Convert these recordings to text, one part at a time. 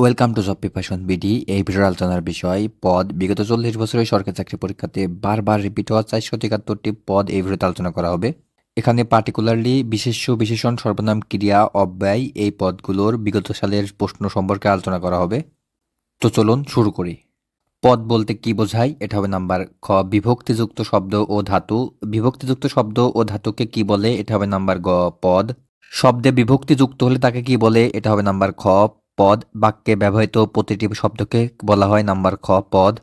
Welcome to job preparation BD. এই ভিডিওর আলোচনার বিষয় পদ। বিগত 40 বছরের সরকারি চাকরি পরীক্ষাতে বারবার রিপিট হওয়া 473টি পদ এই ভিডিওতে আলোচনা করা হবে। এখানে পার্টিকুলারলি বিশেষ্য, বিশেষণ, সর্বনাম, ক্রিয়া, অব্যয় এই পদগুলোর বিগত সালের প্রশ্ন সম্পর্কে আলোচনা করা হবে। তো চলুন শুরু করি। পদ বলতে কি বোঝায়? এটা হবে নাম্বার খ বিভক্তিযুক্ত শব্দ ও ধাতু। বিভক্তিযুক্ত শব্দ ও ধাতুকে কি বলে? এটা হবে নাম্বার গ পদ। শব্দে বিভক্তি যুক্ত হলে তাকে কি বলে? এটা হবে নাম্বার খ পদ। বাক্যে ব্যবহৃত প্রতিটি শব্দকে বলা হয় নাম্বার খ পদ।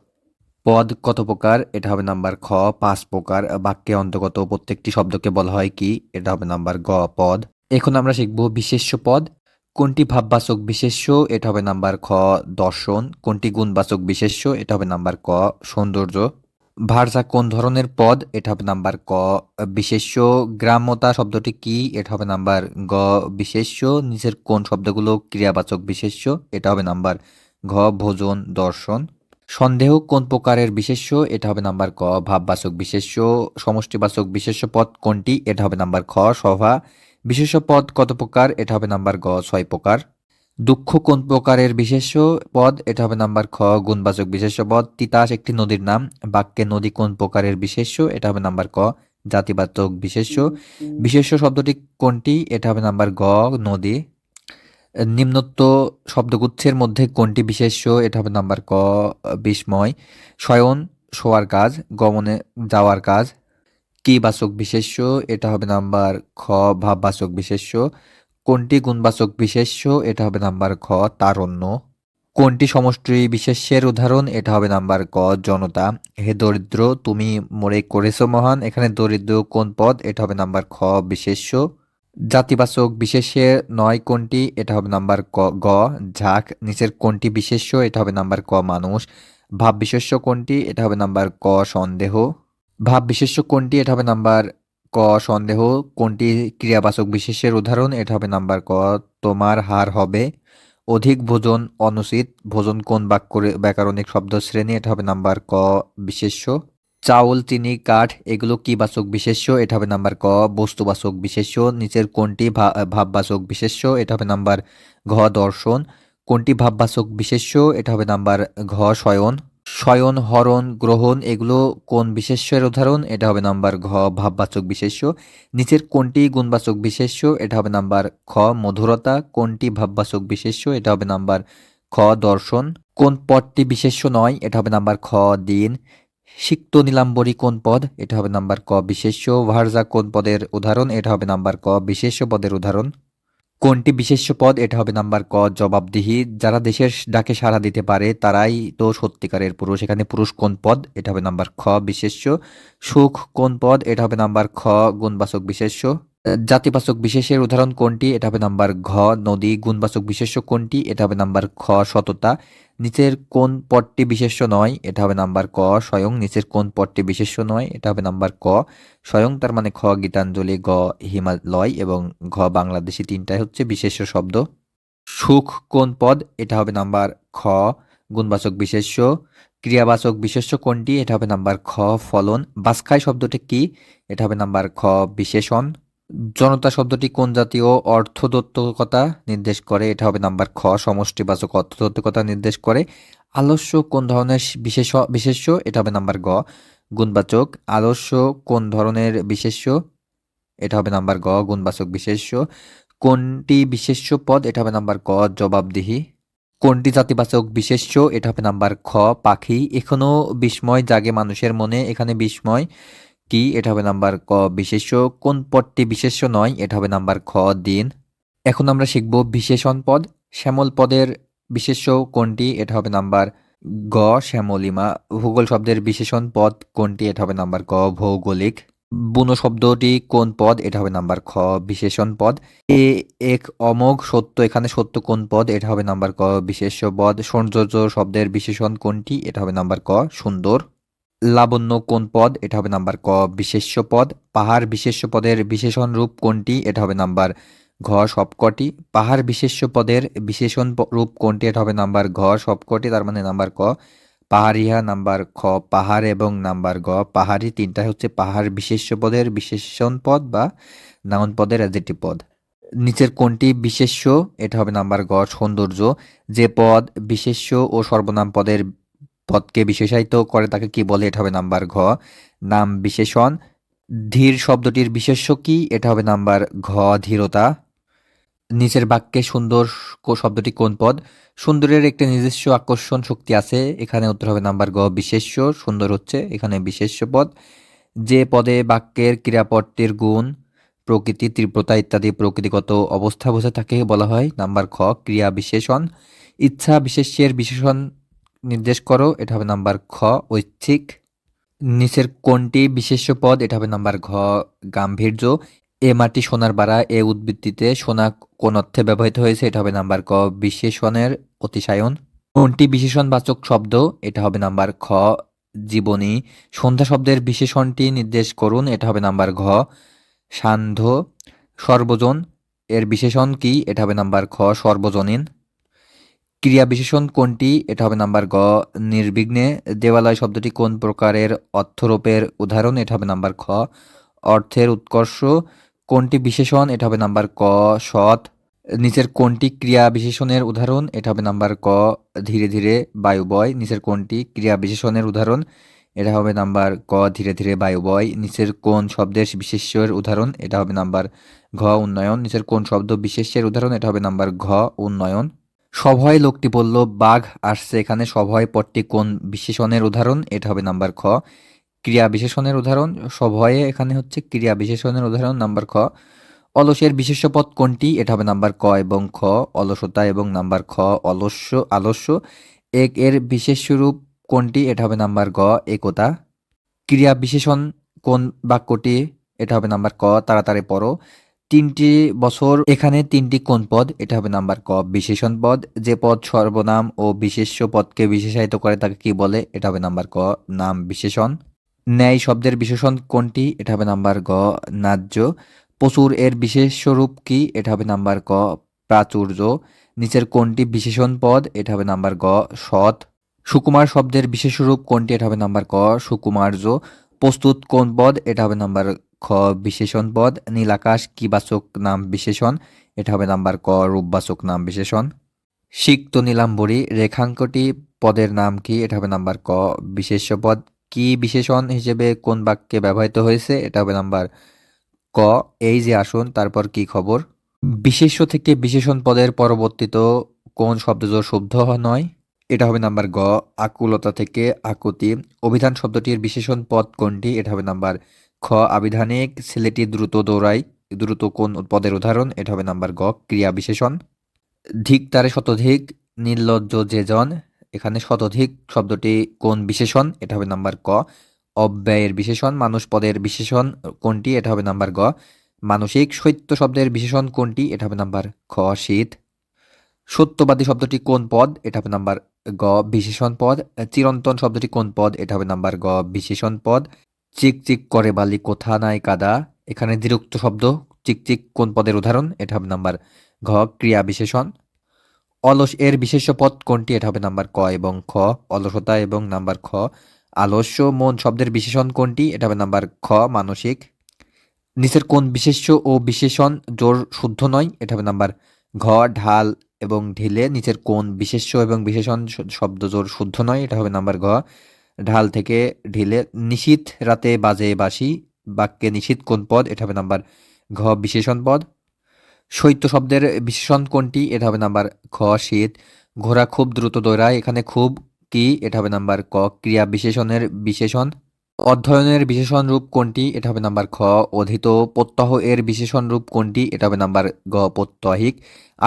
পদ কত প্রকার? এটা হবে নাম্বার খ 5 প্রকার। বাক্যে অন্তর্গত প্রত্যেকটি শব্দকে বলা হয় কি? এটা হবে নাম্বার গ পদ। এখন আমরা শিখব বিশেষ্য পদ। কোনটি ভাববাচক বিশেষ্য? এটা হবে নাম্বার খ দর্শন। কোনটি গুণবাচক বিশেষ্য? এটা হবে নাম্বার ক সৌন্দর্য। ভার্সা কোন ধরনের পদ? এটা হবে নাম্বার ক বিশেষ্য। গ্রাম্যতা শব্দটি কি? এটা হবে নাম্বার গ বিশেষ্য। নিচের কোন শব্দগুলো ক্রিয়াবাচক বিশেষ্য? এটা হবে নাম্বার ঘ ভোজন দর্শন। সন্দেহ কোন প্রকারের বিশেষ্য? এটা হবে নাম্বার ক ভাববাচক বিশেষ্য। সমষ্টিবাচক বিশেষ্য পদ কোনটি? এটা হবে নাম্বার খ সভা। বিশেষ্য পদ কত প্রকার? এটা হবে নাম্বার গ 6 প্রকার। দুঃখ কোন প্রকারের বিশেষ্য পদ? এটা হবে নাম্বার খ গুণবাচক বিশেষ্য পদ। তিতাস একটি নদীর নাম। বাক্যে নদী কোন প্রকারের বিশেষ্য? এটা হবে নাম্বার ক জাতিবাচক বিশেষ্য। বিশেষ্য শব্দটি কোনটি? এটা হবে নাম্বার গ নদী। নিম্নোক্ত শব্দগুচ্ছের মধ্যে কোনটি বিশেষ্য? এটা হবে নাম্বার ক বিস্ময়। শয়ন শোয়ার কাজ, গমনে যাওয়ার কাজ। কি বাচক বিশেষ্য? এটা হবে নাম্বার খ ভাববাচক বিশেষ্য। কোনটি গুণবাচক বিশেষ্য? এটা হবে নাম্বার খ তারণ্য। কোনটি সমষ্টি বিশেষ্যের উদাহরণ? এটা হবে নাম্বার ক জনতা। হে দরিদ্র তুমি মোরে করেছো মহান। এখানে দরিদ্র কোন পদ? এটা হবে নাম্বার খ বিশেষ্য। জাতিবাচক বিশেষ্যের নয় কোনটি? এটা হবে নাম্বার গ ঝাঁক। নিচের কোনটি বিশেষ্য? এটা হবে নাম্বার ক মানুষ। ভাব বিশেষ্য কোনটি? এটা হবে নাম্বার ক সন্দেহ। ভাব বিশেষ্য কোনটি? এটা হবে নাম্বার ক সন্দেহ। কোনটি ক্রিয়াবাচক বিশেষ্যের উদাহরণ? এটা হবে নাম্বার ক তোমার হার হবে। অধিক ভোজন অনুচিত। ভোজন কোন ব্যাকরণিক শব্দ শ্রেণী? এটা হবে নাম্বার ক বিশেষ্য। চাউল চিনি কাঠ এগুলো কি বাচক বিশেষ্য? এটা হবে নাম্বার ক বস্তুবাচক বিশেষ্য। নিচের কোনটি ভাববাচক বিশেষ্য? এটা হবে নাম্বার ঘ দর্শন। কোনটি ভাববাচক বিশেষ্য? এটা হবে নাম্বার ঘ শয়ন। শয়ন হরণ গ্রহণ এগুলো কোন বিশেষ্যের উদাহরণ? এটা হবে নাম্বার ঘ ভাববাচক বিশেষ্য। নিচের কোনটি গুণবাচক বিশেষ্য? এটা হবে নাম্বার খ মধুরতা। কোনটি ভাববাচক বিশেষ্য? এটা হবে নাম্বার খ দর্শন। কোন পদটি বিশেষ্য নয়? এটা হবে নাম্বার খ দিন। সিক্ত নীলাম্বরী কোন পদ? এটা হবে নাম্বার ক বিশেষ্য। ভার্সা কোন পদের উদাহরণ? এটা হবে নাম্বার ক বিশেষ্য পদের উদাহরণ। কোনটি বিশেষ্য পদ? এটা হবে নাম্বার ক জবাবদিহি। যারা দেশের ডাকে সাড়া দিতে পারে তারাই তো সত্যিকারের পুরুষ। এখানে পুরুষ কোন পদ? এটা হবে নাম্বার খ বিশেষ্য। সুখ কোন পদ? এটা হবে নাম্বার খ গুণবাচক বিশেষ্য। জাতিবাচক বিশেষ্যের উদাহরণ কোনটি? এটা হবে নাম্বার ঘ নদী। গুণবাচক বিশেষ্য কোনটি? এটা হবে নাম্বার খ সততা। নিচের কোন পদটি বিশেষ্য নয়? এটা হবে নাম্বার ক স্বয়ং। নিচের কোন পদটি বিশেষ্য নয়? এটা হবে নাম্বার ক স্বয়ং। তার মানে খ গীতাঞ্জলি, গ হিমালয় এবং ঘ বাংলাদেশি তিনটাই হচ্ছে বিশেষ্য শব্দ। সুখ কোন পদ? এটা হবে নাম্বার খ গুণবাচক বিশেষ্য। ক্রিয়াবাচক বিশেষ্য কোনটি? এটা হবে নাম্বার খ ফলন। বাসখাই শব্দটি কি? এটা হবে নাম্বার খ বিশেষণ। জনতা শব্দটি কোন জাতীয় অর্থোদ্যোতকতা নির্দেশ করে? এটা হবে নাম্বার খ সমষ্টিবাচক অর্থোদ্যোতকতা নির্দেশ করে। আলস্য কোন ধরনের বিশেষ্য? এটা হবে নাম্বার গ গুণবাচক। আলস্য কোন ধরনের বিশেষ্য? এটা হবে নাম্বার গ গুণবাচক বিশেষ্য। কোনটি বিশেষ্য পদ? এটা হবে নাম্বার ক জবাবদিহি। কোনটি জাতিবাচক বিশেষ্য? এটা হবে নাম্বার খ পাখি। এখনো বিস্ময় জাগে মানুষের মনে। এখানে বিস্ময় কি? এটা হবে নাম্বার ক বিশেষ্য। কোন পদটি বিশেষ্য নয়? এটা হবে নাম্বার খ দিন। এখন আমরা শিখব বিশেষণ পদ। শ্যামল পদের বিশেষ্য কোনটি? এটা হবে নাম্বার গ শ্যামলিমা। ভূগোল শব্দের বিশেষণ পদ কোনটি? এটা হবে নাম্বার ক ভৌগোলিক। বুনো শব্দটি কোন পদ? এটা হবে নাম্বার খ বিশেষণ পদ। এ এক অমোঘ সত্য এখানে সত্য কোন পদ? এটা হবে নাম্বার ক বিশেষ্য পদ। সৌন্দর্য শব্দের বিশেষণ কোনটি? এটা হবে নাম্বার ক সুন্দর। লাবণ্য কোন পদ? এটা হবে নাম্বার ক বিশেষ্য পদ। পাহাড় বিশেষ্য পদের বিশেষণ রূপ কোনটি? এটা হবে নাম্বার ঘ সবকটি। পাহাড় বিশেষ্য পদের বিশেষণ রূপ কোনটি? এটা হবে নাম্বার ঘ সবকটি। তার মানে নাম্বার ক পাহাড়িয়া। নাম্বার খ পাহাড় এবং নাম্বার গ পাহাড়ি তিনটা হচ্ছে পাহাড় বিশেষ্য পদের বিশেষণ পদ বা নাউন পদের অ্যাডজেক্টিভ পদ। নিচের কোনটি বিশেষ্য? এটা হবে নাম্বার গ সৌন্দর্য। যে পদ বিশেষ্য ও সর্বনাম পদকে বিশেষায়িত করে তাকে কি বলে? এটা হবে নাম্বার ঘ নাম বিশেষণ। ধীর শব্দটির বিশেষ্য কি? এটা হবে নাম্বার ঘ ধীরতা। নিচের বাক্যে সুন্দর শব্দটি কোন পদ? সুন্দরের একটি নিজস্ব আকর্ষণ শক্তি আছে, এখানে উত্তর হবে নাম্বার গ বিশেষ্য। সুন্দর হচ্ছে এখানে বিশেষ্য পদ। যে পদে বাক্যের ক্রিয়াপদটির গুণ, প্রকৃতি, তীব্রতা ইত্যাদি প্রকৃতিগত অবস্থা বোঝায় তাকে বলা হয় নাম্বার খ ক্রিয়া বিশেষণ। ইচ্ছা বিশেষ্যের বিশেষণ নির্দেশ করো, এটা হবে নাম্বার খ ঐচ্ছিক। নিচের কোনটি বিশেষ্য পদ? এটা হবে নাম্বার ঘ গাম্ভীর্য। এ মাটি সোনার বাড়া, এ উদ্ধৃতিতে সোনা কোন অর্থে ব্যবহৃত হয়েছে? এটা হবে নাম্বার ক বিশেষণের অতিশায়ন। কোনটি বিশেষণবাচক শব্দ? এটা হবে নাম্বার খ জীবনী। সন্ধ্যা শব্দের বিশেষণটি নির্দেশ করুন, এটা হবে নাম্বার ঘ সান্ধ্য। সর্বজন এর বিশেষণ কি? এটা হবে নাম্বার খ সর্বজনীন। ক্রিয়া বিশেষণ কোনটি? এটা হবে নাম্বার গ নির্বিঘ্নে। দেবালয় শব্দটি কোন প্রকারের অর্থরূপের উদাহরণ? এটা হবে নাম্বার খ অর্থের উৎকর্ষ। কোনটি বিশেষণ? এটা হবে নাম্বার ক সৎ। নিচের কোনটি ক্রিয়া বিশেষণের উদাহরণ? এটা হবে নাম্বার ক ধীরে ধীরে বায়ু বয়। নিচের কোনটি ক্রিয়া বিশেষণের উদাহরণ? এটা হবে নাম্বার ক ধীরে ধীরে বায়ু বয়। নিচের কোন শব্দের বিশেষ্যের উদাহরণ? এটা হবে নাম্বার ঘ উন্নয়ন। নিচের কোন শব্দ বিশেষ্যের উদাহরণ? এটা হবে নাম্বার ঘ উন্নয়ন। সভয় লোকটি বলল বাঘ আসছে, এখানে সভয় পদটি কোন বিশেষণের উদাহরণ? এটা হবে নাম্বার খ ক্রিয়া বিশেষণের উদাহরণ। সভয়ে এখানে হচ্ছে ক্রিয়া বিশেষণের উদাহরণ নাম্বার খ। অলসের বিশেষ্য পদ কোনটি? এটা হবে নাম্বার ক এবং খ অলসতা এবং নাম্বার খ অলস্য আলস্য। এক এর বিশেষ্য রূপ কোনটি? এটা হবে নাম্বার গ একতা। ক্রিয়া বিশেষণ কোন বাক্যটি? এটা হবে নাম্বার ক তাড়াতাড়ি পড়ো। ৩টি বছর, এখানে ৩টি কোন পদ? এটা হবে নাম্বার ক বিশেষণ পদ। যে পদ সর্বনাম ও বিশেষ্য পদকে বিশেষায়িত করে তাকে কি বলে? এটা হবে নাম্বার ক নাম বিশেষণ। ন্যায় শব্দের বিশেষণ কোনটি? এটা হবে নাম্বার গ ন্যায্য। প্রচুর এর বিশেষ্য রূপ কি? এটা হবে নাম্বার ক প্রাচুর্য। নিচের কোনটি বিশেষণ পদ? এটা হবে নাম্বার গ সৎ। সুকুমার শব্দের বিশেষ রূপ কোনটি? এটা হবে নাম্বার ক সুকুমার্য। প্রস্তুত কোন পদ? এটা হবে নাম্বার খ বিশেষণ পদ। নীলাকাশ কি বাচক নাম বিশেষণ? এটা হবে নাম্বার ক রূপবাচক নাম বিশেষণ। সিক্ত নীলাম্বরী রেখাঙ্কটি পদের নাম কি? এটা হবে নাম্বার ক বিশেষ্য পদ। কি বিশেষণ হিসেবে কোন বাক্যে ব্যবহৃত হয়েছে? এটা হবে নাম্বার ক এই যে আসুন, তারপর কি খবর। বিশেষ্য থেকে বিশেষণ পদের পরবর্তীত কোন শব্দজোড় শুদ্ধ নয়? এটা হবে নাম্বার গ আকুলতা থেকে আকুতি। অভিধান শব্দটির বিশেষণ পদ কোনটি? এটা হবে নাম্বার খ আবিধানিক। ছেলেটি দ্রুত দৌড়ায়, দ্রুত কোন পদের উদাহরণ? এটা হবে নাম্বার গ ক্রিয়া বিশেষণ। ধিক তারে শতধিক নির্লজ্জ যেজন, এখানে শতধিক শব্দটি কোন বিশেষণ? এটা হবে নাম্বার ক অব্যয়ের বিশেষণ। মানুষ পদের বিশেষণ কোনটি? এটা হবে নাম্বার গ মানসিক। সত্য শব্দের বিশেষণ কোনটি? এটা হবে নাম্বার খ শীত। সত্যবাদী শব্দটি কোন পদ? এটা হবে নাম্বার গ বিশেষণ পদ। চিরন্তন শব্দটি কোন পদ? এটা হবে নাম্বার গ বিশেষণ পদ। চিকচিক করে বালি কোথা নাই কাদা, এখানে দ্বিরুক্ত শব্দ চিকচিক কোন পদের উদাহরণ? এটা হবে নাম্বার ঘ ক্রিয়া বিশেষণ। অলস এর বিশেষ্য পদ কোনটি? এটা হবে নাম্বার ক এবং খ অলসতা এবং নাম্বার খ আলস্য। মন শব্দের বিশেষণ কোনটি? এটা হবে নাম্বার খ মানসিক। নিচের কোন বিশেষ্য ও বিশেষণ জোড় শুদ্ধ নয়? এটা হবে নাম্বার ঘ ঢাল এবং ঢিলে। নিচের কোন বিশেষ্য এবং বিশেষণ শব্দ জোড় শুদ্ধ নয়? এটা হবে নাম্বার ঘ ঢাল থেকে ঢিলে। নিশীথ রাতে বাজে বাঁশি, বাক্যে নিশীথ কোন পদ? এটা হবে নাম্বার ঘ বিশেষণ পদ। শৈত্য শব্দের বিশেষণ কোনটি? এটা হবে নাম্বার খ শীত। ঘোড়া খুব দ্রুত দৌড়ায়, এখানে খুব কি? এটা হবে নাম্বার ক ক্রিয়া বিশেষণের বিশেষণ। অধ্যয়নের বিশেষণ রূপ কোনটি? এটা হবে নাম্বার খ অধীত। প্রত্যহ এর বিশেষণ রূপ কোনটি? এটা হবে নাম্বার গ প্রত্যহিক।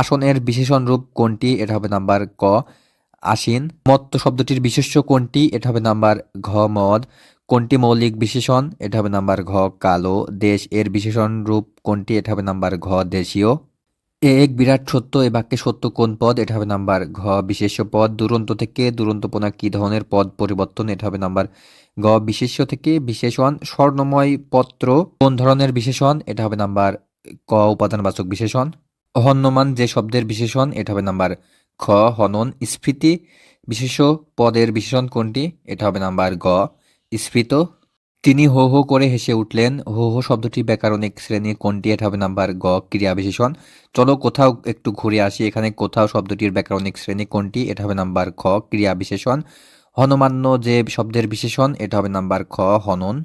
আসনের বিশেষণ রূপ কোনটি? এটা হবে নাম্বার ক আসীন। মত্ত শব্দটির বিশেষ্য কোনটি? এটা হবে নাম্বার ঘ মদ। কোনটি মৌলিক বিশেষণ? এটা হবে নাম্বার ঘ কালো। দেশ এর বিশেষণ রূপ কোনটি? এটা হবে নাম্বার ঘ দেশীয়। এ এক বিরাট সত্য, এ বাক্যে সত্য কোন পদ? এটা হবে নাম্বার ঘ বিশেষ্য পদ। দুরন্ত থেকে দুরন্তপনা কি ধরনের পদ পরিবর্তন? এটা হবে নাম্বার গ বিশেষ্য থেকে বিশেষণ। স্বর্ণময় পত্র কোন ধরনের বিশেষণ? এটা হবে নাম্বার ক উপাদানবাচক বিশেষণ। হন্যমান যে শব্দের বিশেষণ? এটা হবে নাম্বার খ হনন। স্ফীতি বিশেষ্য পদের বিশেষণ কোনটি? এটা হবে নাম্বার গ স্ফীত। তিনি হো হো করে হেসে উঠলেন। হো হো শব্দটি ব্যাকরণিক শ্রেণীর কোনটি? এটা হবে নাম্বার গ ক্রিয়া বিশেষণ। চলো কোথাও একটু ঘুরে আসি, এখানে কোথাও শব্দটির ব্যাকরণিক শ্রেণী কোনটি? এটা হবে নাম্বার খ ক্রিয়া বিশেষণ। হনমান্য যে শব্দের বিশেষণ, এটা হবে নাম্বার খ হনন।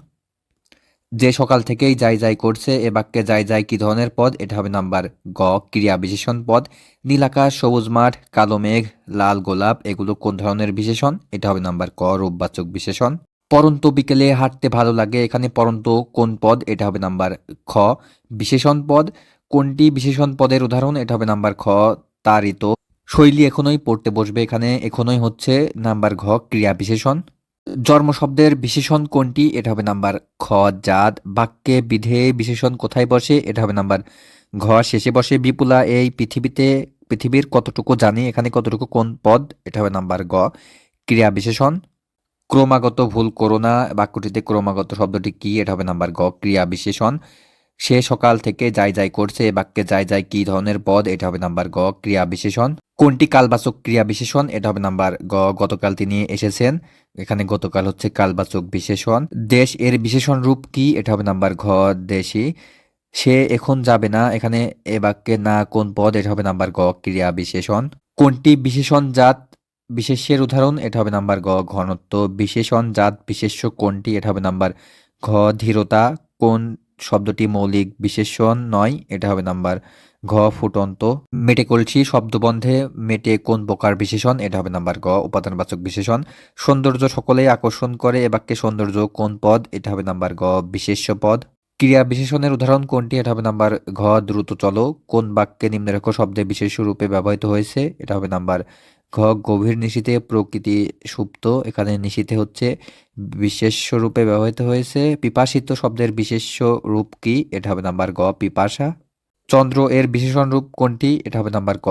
যে সকাল থেকেই যাই যাই করছে, এ বাক্যে যাই যাই কি ধরনের পদ? এটা হবে নাম্বার গ ক্রিয়া বিশেষণ পদ। নীল আকাশ, সবুজ মাঠ, কালো মেঘ, লাল গোলাপ এগুলো কোন ধরনের বিশেষণ? এটা হবে নাম্বার ক রূপবাচক বিশেষণ। পড়ন্ত বিকেলে হাঁটতে ভালো লাগে, এখানে পড়ন্ত কোন পদ? এটা হবে নাম্বার খ বিশেষণ পদ। কোনটি বিশেষণ পদের উদাহরণ? এটা হবে নাম্বার খ তাড়িত। শৈলী এখনোই পড়তে বসবে, এখানে এখনোই হচ্ছে নাম্বার ঘ ক্রিয়া বিশেষণ। জন্ম শব্দের বিশেষণ কোনটি? এটা হবে নাম্বার খ জাত। বাক্যে বিধেয় বিশেষণ কোথায় বসে? এটা হবে নাম্বার ঘ শেষে বসে। বিপুলা এই পৃথিবীর কতটুকু জানি, এখানে কতটুকু কোন পদ? এটা হবে নাম্বার গ ক্রিয়া বিশেষণ। ক্রমাগত ভুল করো না, বাক্যটিতে ক্রমাগত শব্দটি কি? এটা হবে নাম্বার গ ক্রিয়া বিশেষণ। সে সকাল থেকে যাই যাই করছে, এ বাক্যে যাই যাই কি ধরনের পদ? এটা হবে নাম্বার গ ক্রিয়া বিশেষণ। কোনটি কালবাচক ক্রিয়া বিশেষণ? এটা হবে নাম্বার গ গতকাল তিনি এসেছেন, এখানে গতকাল হচ্ছে কালবাচক বিশেষণ। দেশ এর বিশেষণ রূপ কি? এটা হবে নাম্বার ঘ দেশি। সে এখন যাবে না, এখানে এ বাক্যে না কোন পদ? এটা হবে নাম্বার গ ক্রিয়া বিশেষণ। কোনটি বিশেষণ জাত বিশেষ্যের উদাহরণ? এটা হবে নাম্বার গ ঘনত্ব। বিশেষণ জাত বিশেষ্য কোনটি? এটা হবে নাম্বার ঘ ধীরতা। কোন শব্দটি মৌলিক বিশেষণ নয়? এটা হবে নাম্বার ঘ ফুটন্ত। মেটে কলসি শব্দবন্ধে মেটে কোন প্রকার বিশেষণ? এটা হবে নাম্বার গ উপাদানবাচক বিশেষণ। সৌন্দর্য সকলেই আকর্ষণ করে, এ বাক্যে সৌন্দর্য কোন পদ? এটা হবে নাম্বার গ বিশেষ্য পদ। ক্রিয়া বিশেষণের উদাহরণ কোনটি? এটা হবে নাম্বার ঘ দ্রুত চলো। কোন বাক্যে নিম্নরেখ শব্দে বিশেষ্য রূপে ব্যবহৃত হয়েছে? এটা হবে নাম্বার ঘ গভীর নিশীথে প্রকৃতি সুপ্ত, এখানে নিশীথে হচ্ছে বিশেষ্য রূপে ব্যবহৃত হয়েছে। পিপাসিত শব্দের বিশেষ্য রূপ কি? এটা হবে নাম্বার গ পিপাসা। চন্দ্র এর বিশেষণ রূপ কোনটি? এটা হবে নাম্বার ক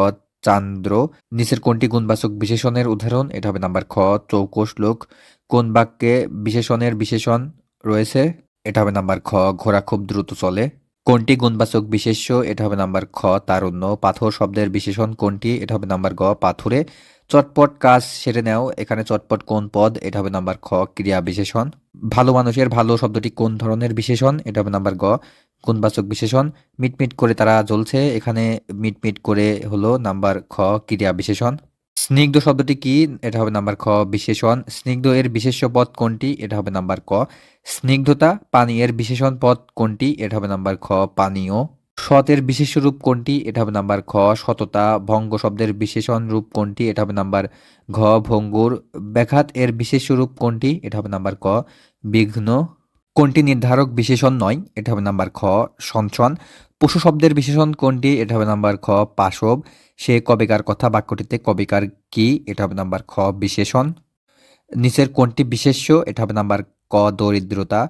চান্দ্র। নিচের কোনটি গুণবাচক বিশেষণের উদাহরণ? এটা হবে নাম্বার খ চৌকস লোক। কোন বাক্যে বিশেষণের বিশেষণ রয়েছে? এটা হবে নাম্বার খ ঘোড়া খুব দ্রুত চলে। কোনটি গুণবাচক বিশেষ্য? এটা হবে নাম্বার খ তারুণ্য। পাথর শব্দের বিশেষণ কোনটি? এটা হবে নাম্বার গ পাথুরে। চটপট কাজ সেরে নেও, এখানে চটপট কোন পদ? এটা হবে নাম্বার খ ক্রিয়া বিশেষণ। ভালো মানুষের ভালো শব্দটি কোন ধরনের বিশেষণ? এটা হবে নাম্বার গ গুণবাচক বিশেষণ। মিটমিট করে তারা জ্বলছে, এখানে মিটমিট করে হলো নাম্বার খ ক্রিয়া বিশেষণ। স্নিগ্ধ শব্দটি কি? এটা হবে নাম্বার খ বিশেষণ। স্নিগ্ধ এর বিশেষ্য পদ কোনটি? এটা হবে নাম্বার ক স্নিগ্ধতা। পানি এর বিশেষণ পদ কোনটি? এটা হবে নাম্বার খ পানীয়। সৎ এর বিশেষ্য রূপ কোনটি? এটা হবে নাম্বার খ সততা। ভঙ্গ শব্দের বিশেষণ রূপ কোনটি? এটা হবে নাম্বার ঘ ভঙ্গুর। ব্যাঘাত এর বিশেষ্য রূপ কোনটি? এটা হবে নাম্বার ক বিঘ্ন। কোনটি নির্ধারক বিশেষণ নয়? এটা হবে নাম্বার খ সনসন। পশু শব্দের বিশেষণ কোনটি? এটা হবে নাম্বার খ পাশব। সে কবেকার কথা, বাক্যটিতে কবেকার কি? এটা হবে নাম্বার খ বিশেষণ। নিচের কোনটি বিশেষ্য? এটা হবে নাম্বার ক দরিদ্রতা।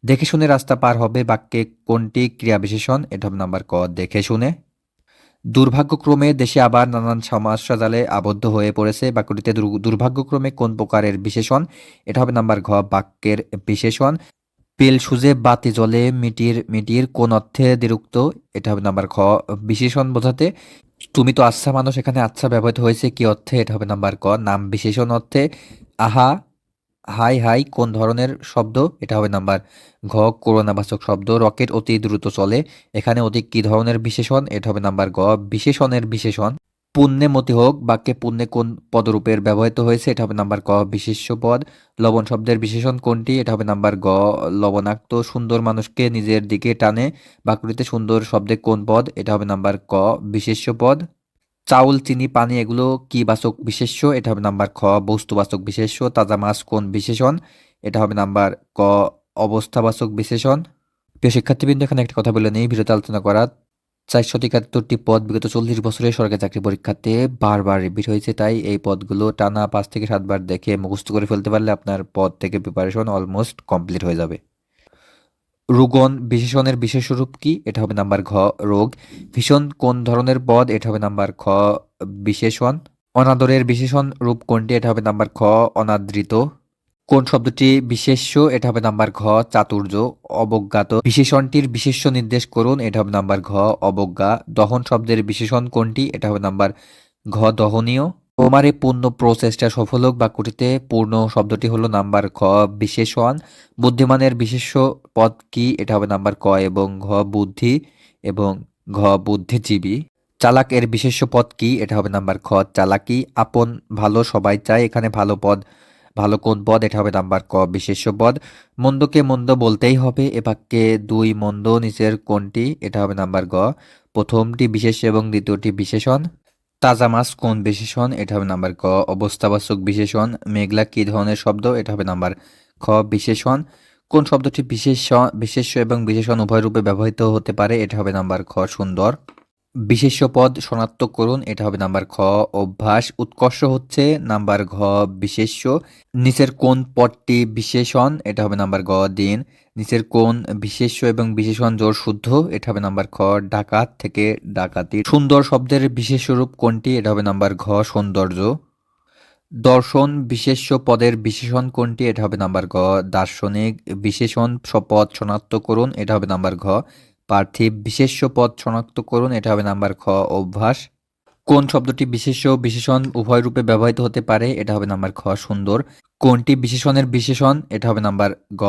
দেখে শুনে রাস্তা পার হবে, বাক্যে কোনটি ক্রিয়া বিশেষণ? এটা হবে নাম্বার ক দেখে শুনে। দুর্ভাগ্যক্রমে দেশে আবার নানান সমস্যা জালে আবদ্ধ হয়ে পড়েছে, বাক্যটিতে দুর্ভাগ্যক্রমে কোন প্রকারের বিশেষণ? এটা হবে নাম্বার ঘ বাক্যের বিশেষণ। পেল সুজে বাতি জ্বলে মিটির মিটির কোন অর্থে দ্বিরুক্ত? এটা হবে নাম্বার খ বিশেষণ বোঝাতে। তুমি তো আচ্ছা মানুষ, এখানে আচ্ছা ব্যবহৃত হয়েছে কি অর্থে? এটা হবে নাম্বার ক নাম বিশেষণ অর্থে। আহা হাই হাই কোন ধরনের শব্দ? এটা হবে নাম্বার ঘ করুণাবাচক শব্দ। রকেট অতি দ্রুত চলে, এখানে অতি কি ধরনের বিশেষণ? এটা হবে নাম্বার গ বিশেষণের বিশেষণ। পুণ্যে মতি হোক, বাক্যে পুণ্যে কোন পদরূপের ব্যবহৃত হয়েছে? এটা হবে নাম্বার ক বিশেষ্য পদ। লবণ শব্দের বিশেষণ কোনটি? এটা হবে নাম্বার গ লবণাক্ত। সুন্দর মানুষকে নিজের দিকে টানে, বাক্যটিতে সুন্দর শব্দে কোন পদ? এটা হবে নাম্বার ক বিশেষ্য পদ। চাউল চিনি পানি এগুলো কি বাচক বিশেষ্য? এটা হবে নাম্বার খ বস্তুবাচক বিশেষ্য। তাজা মাছ কোন বিশেষণ? এটা হবে নাম্বার ক অবস্থাবাচক বিশেষণ। প্রিয় শিক্ষার্থীবৃন্দ, এখানে একটা কথা বলে নেই, ভিডিওতে আলোচনা করা 471টি পদ বিগত 40 বছরের সরকারি চাকরি পরীক্ষাতে বারবার রিপিট হয়েছে, তাই এই পদগুলো টানা 5 থেকে 7 বার দেখে মুখস্থ করে ফেলতে পারলে আপনার পদ থেকে প্রিপারেশন অলমোস্ট কমপ্লিট হয়ে যাবে। রোগন বিশেষণের বিশেষ রূপ কি? এটা হবে নাম্বার ঘ রোগ। ভীষণ কোন ধরনের পদ? এটা হবে নাম্বার খ বিশেষণ। অনাদরের বিশেষণ রূপ কোনটি? এটা হবে নাম্বার খ অনাদৃত। কোন শব্দটি বিশেষ্য? এটা হবে নাম্বার ঘ চাতুর্য। অবজ্ঞাত বিশেষণটির বিশেষ্য নির্দেশ করুন। এটা হবে নাম্বার ঘ অবজ্ঞা। দহন শব্দের বিশেষণ কোনটি? এটা হবে নাম্বার ঘ দহনীয়। তোমার এই পূর্ণ প্রচেষ্টা সফল হোক বাক্যটিতে পূর্ণ শব্দটি হলো নাম্বার খ বিশেষণ। বুদ্ধিমানের বিশেষ্য পদ কি? এটা হবে নাম্বার ক এবং ঘ বুদ্ধি এবং ঘ বুদ্ধিজীবী। চালাক এর বিশেষ্য পদ কি? এটা হবে নাম্বার খ চালাকি। আপন ভালো সবাই চায়, এখানে ভালো পদ ভালো কোন পদ? এটা হবে নাম্বার ক বিশেষ্য পদ। মন্দকে মন্দ বলতেই হবে, এ বাক্যে দুই মন্দ নিচের কোনটি? এটা হবে নাম্বার গ প্রথমটি বিশেষ্য এবং দ্বিতীয়টি বিশেষণ। তাজা মাছ কোন বিশেষণ? এটা হবে নাম্বার ক অবস্থাবাচক বিশেষণ। মেঘলা কি ধরনের শব্দ? এটা হবে নাম্বার খ বিশেষণ। কোন শব্দটি বিশেষ্য এবং বিশেষণ উভয় রূপে ব্যবহৃত হতে পারে? এটা হবে নাম্বার খ সুন্দর। বিশেষ্য পদ শনাক্ত করুন, এটা হবে নাম্বার খ অভ্যাস। উৎকর্ষ হচ্ছে নাম্বার ঘ বিশেষ্য। নিচের কোন পদটি বিশেষণ? এটা হবে নাম্বার গ দিন। নিচের কোন বিশেষ্য এবং বিশেষণ জোড় শুদ্ধ? এটা হবে নাম্বার খ ডাকাত থেকে ডাকাতি। সুন্দর শব্দের বিশেষ্য রূপ কোনটি? এটা হবে নাম্বার ঘ সৌন্দর্য। দর্শন বিশেষ্য পদের বিশেষণ কোনটি? এটা হবে নাম্বার গ দার্শনিক। বিশেষণ পদ শনাক্ত করুন, এটা হবে নাম্বার ঘ পার্থিব। বিশেষ্য পদ শনাক্ত করুন, এটা হবে নাম্বার খ অভ্যাস। কোন শব্দটি বিশেষ্য ও বিশেষণ উভয় রূপে ব্যবহৃত হতে পারে? এটা হবে নাম্বার খ সুন্দর। কোনটি বিশেষণের বিশেষণ? এটা হবে নাম্বার গ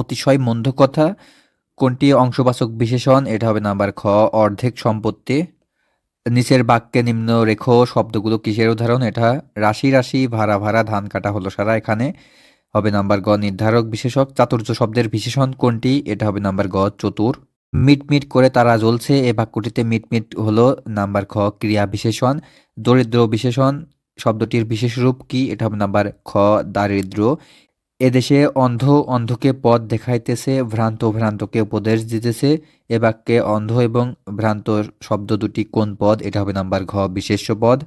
অতিশয় মন্দ কথা। কোনটি অংশবাচক বিশেষণ? এটা হবে নাম্বার খ অর্ধেক সম্পত্তি। নিচের বাক্যে নিম্নরেখ শব্দগুলো কিসের উদাহরণ? এটা রাশি রাশি ভাড়া ভাড়া ধান কাটা হলো সারা, এখানে হবে নাম্বার গ নির্ধারক বিশেষক। চাতুর্য শব্দের বিশেষণ কোনটি? এটা হবে নাম্বার গ চতুর। মিটমিট করে তারা জ্বলছে, এ বাক্যটিতে মিটমিট হলো নাম্বার খ ক্রিয়া বিশেষণ। দরিদ্র বিশেষণ শব্দটির বিশেষ রূপ কি? এটা হবে নাম্বার খ দারিদ্র। এদেশে অন্ধ অন্ধকে পথ দেখাইতেছে, ভ্রান্ত ভ্রান্তকে উপদেশ দিতেছে, এ বাক্যে অন্ধ এবং ভ্রান্ত শব্দ দুটি কোন পদ? এটা হবে নাম্বার ঘ বিশেষ্য পদ।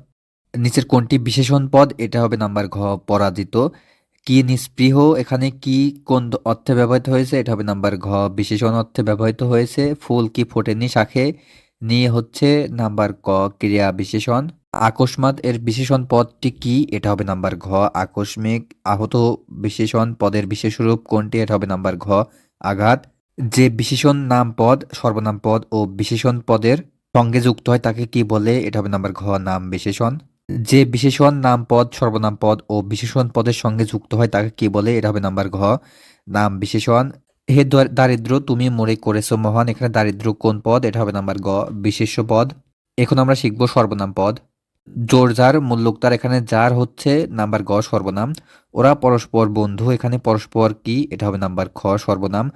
নিচের কোনটি বিশেষণ পদ? এটা হবে নাম্বার ঘ পরাজিত। কি নিস্পৃহ এখানে কি কোন অর্থে ব্যবহৃত হয়েছে? এটা হবে নাম্বার ঘ বিশেষণ অর্থে ব্যবহৃত হয়েছে। ফুল কি ফোটেনি শাখে? নিয়ে হচ্ছে নাম্বার ক ক্রিয়া বিশেষণ। আকস্মাৎ এর বিশেষণ পদটি কি? এটা হবে নাম্বার ঘ আকস্মিক। আহত বিশেষণ পদের বিশেষ রূপ কোনটি? এটা হবে নাম্বার ঘ আঘাত। যে বিশেষণ নাম পদ সর্বনাম পদ ও বিশেষণ পদের সঙ্গে যুক্ত হয় তাকে কি বলে? এটা হবে নাম্বার ঘ নাম বিশেষণ। যে বিশেষণ নাম পদ সর্বনাম পদ ও বিশেষণ পদের সঙ্গে যুক্ত হয় তাকে কি বলে? এটা হবে নাম্বার ঘ নাম বিশেষণ। হে দারিদ্র তুমি মোরে করেছো মহান, এখানে দারিদ্র কোন পদ? এটা হবে নাম্বার গ বিশেষ্য পদ। এখন আমরা শিখব সর্বনাম পদ। জোর যার মূল্যোক্তার, এখানে যার হচ্ছে নাম্বার গ সর্বনাম। ওরা পরস্পর বন্ধু, এখানে পরস্পর কি? এটা হবে নাম্বার খ সর্বনাম।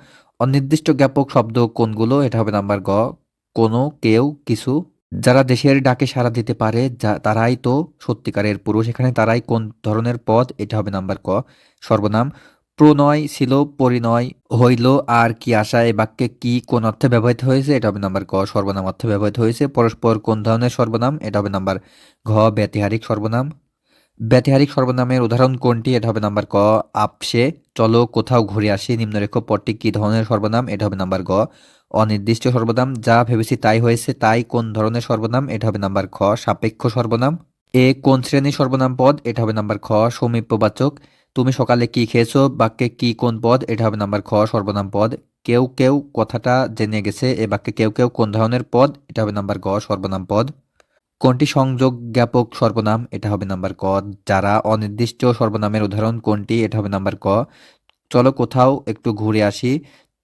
অনির্দিষ্ট জ্ঞাপক শব্দ কোনগুলো? এটা হবে নাম্বার গ কোনো কেউ কিছু। যারা দেশের ডাকে সাড়া দিতে পারে তারাই তো সত্যিকারের পুরুষ, এখানে তারাই কোন ধরনের পদ? এটা হবে নাম্বার ক সর্বনাম। প্রণয় ছিল পরিণয় হইল আর কি আশা, এ বাক্যে কি কোন অর্থে ব্যবহৃত হয়েছে? এটা হবে নাম্বার ক সর্বনাম অর্থে ব্যবহৃত হয়েছে। পরস্পর কোন ধরনের সর্বনাম? এটা হবে নাম্বার ঘ ব্যতিহারিক সর্বনাম। ব্যতিহারিক সর্বনামের উদাহরণ কোনটি? এটা হবে নাম্বার ক আপসে। চলো কোথাও ঘুরে আসি নিম্নরেখ পদটি কি ধরনের সর্বনাম? এটা হবে নাম্বার গ অনির্দিষ্ট সর্বনাম। যা ভেবেছি তাই হয়েছে, তাই কোন ধরনের সর্বনাম? এটা হবে নাম্বার খ সাপেক্ষ সর্বনাম। এ কোন শ্রেণীর সর্বনাম পদ? এটা হবে নাম্বার খ সমীপ্যবাচক। তুমি সকালে কি খেয়েছো বাক্যে কি কোন পদ? এটা হবে নাম্বার খ সর্বনাম পদ। কেউ কেউ কথাটা জেনে গেছে, এ বাক্যে কেউ কেউ কোন ধরনের পদ? এটা হবে নাম্বার গ সর্বনাম পদ। কোনটি সংযোগ জ্ঞাপক সর্বনাম? এটা হবে নাম্বার ক যারা। অনির্দিষ্ট সর্বনামের উদাহরণ কোনটি? এটা হবে নাম্বার ক চলো কোথাও একটু ঘুরে আসি।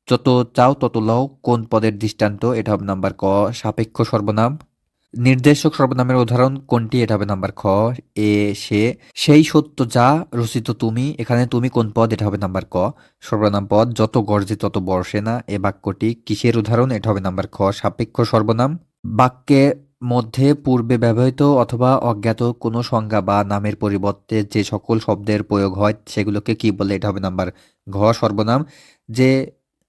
যত চাও তত লও কোন পদের দৃষ্টান্ত? এটা হবে নাম্বার ক সাপেক্ষ সর্বনাম। নির্দেশক সর্বনামের উদাহরণ কোনটি? এটা হবে নাম্বার খ এ সে। সেই সত্য যা রচিত তুমি, এখানে তুমি কোন পদ? এটা হবে নাম্বার ক সর্বনাম পদ। যত গর্জে তত বর্ষে না, এ বাক্যটি কিসের উদাহরণ? এটা হবে নাম্বার খ সাপেক্ষ সর্বনাম। বাক্যে মধ্যে পূর্বে ব্যবহৃত অথবা অজ্ঞাত কোনো সংজ্ঞা বা নামের পরিবর্তে যে সকল শব্দের প্রয়োগ হয় সেগুলোকে কি বলে? এটা হবে নাম্বার ঘ সর্বনাম। যে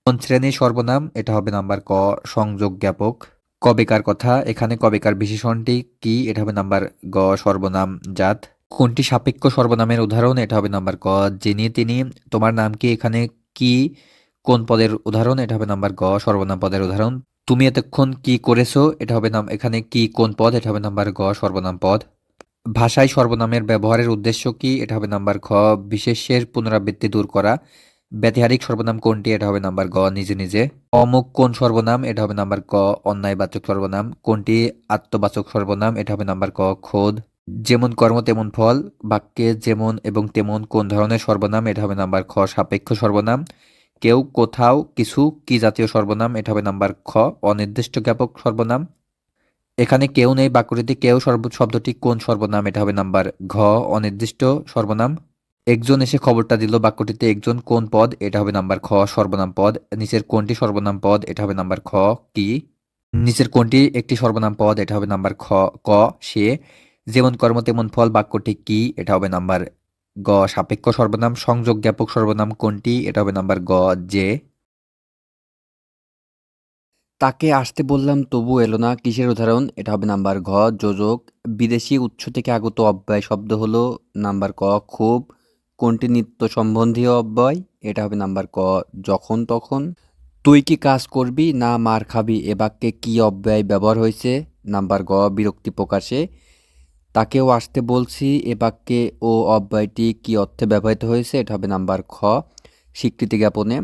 কোন শ্রেণীর সর্বনাম? এটা হবে নাম্বার ক সংযোগ জ্ঞাপক। কবেকার কথা, এখানে কবেকার বিশেষণটি কি? এটা হবে নাম্বার গ সর্বনাম জাত। কোনটি সাপেক্ষ সর্বনামের উদাহরণ? এটা হবে নাম্বার ক যিনি তিনি। তোমার নাম কি, এখানে কি কোন পদের উদাহরণ? এটা হবে নাম্বার গ সর্বনাম পদের উদাহরণ। তুমি এতক্ষণ কি করেছো? এটা হবে এখানে কি কোন পদ? এটা হবে নাম্বার গ সর্বনাম পদ। ভাষায় সর্বনামের ব্যবহারের উদ্দেশ্য কি? এটা হবে নাম্বার খ বিশেষ্যের পুনরাবৃত্তি দূর করা। ব্যতিহারিক সর্বনাম কোনটি? এটা হবে নাম্বার গ নিজে নিজে। অমুক কোন সর্বনাম? এটা হবে নাম্বার ক অন্যায়বাচক সর্বনাম। কোনটি আত্মবাচক সর্বনাম? এটা হবে নাম্বার ক খোদ। যেমন কর্ম তেমন ফল, বাক্যে যেমন এবং তেমন কোন ধরনের সর্বনাম, এটা হবে নাম্বার খ সাপেক্ষ সর্বনাম। কেউ, কোথাও, কিছু, কি জাতীয় সর্বনাম, এটা হবে নাম্বার খ অনির্দিষ্ট জ্ঞাপক সর্বনাম। এখানে কেউ নেই, বাক্যটিতে কেউ শব্দটি কোন সর্বনাম, এটা হবে নাম্বার ঘ অনির্দিষ্ট সর্বনাম। একজন এসে খবরটা দিল, বাক্যটিতে একজন কোন পদ, এটা হবে নাম্বার খ সর্বনাম পদ। নিচের কোনটি সর্বনাম পদ, এটা হবে নাম্বার খ কি। নিচের কোনটি একটি সর্বনাম পদ, এটা হবে নাম্বার ক সে। যেমন কর্ম তেমন ফল, বাক্যটি কি, এটা হবে নাম্বার গ সাপেক্ষ সর্বনাম। সংযোগ জ্ঞাপক সর্বনাম কোনটি, এটা হবে নাম্বার গ যে। তাকে আসতে বললাম তবু এলো না, কিসের উদাহরণ, এটা হবে নাম্বার ঘ যোজক। বিদেশি উৎস থেকে আগত অব্যয় শব্দ হলো নাম্বার ক খুব। কোনটি নিত্য সম্বন্ধীয় অব্যয়, এটা হবে নাম্বার ক যখন তখন। তুই কি কাজ করবি না মার খাবি, এ বাক্যে কি অব্যয় ব্যবহার হয়েছে, নাম্বার গ বিরক্তি প্রকাশে। তাকেও আসতে বলছি, এ বাক্যে ও অব্যয়টি কি অর্থে ব্যবহৃত হয়েছে, এটা হবে নাম্বার খ স্বীকৃতি জ্ঞাপনে।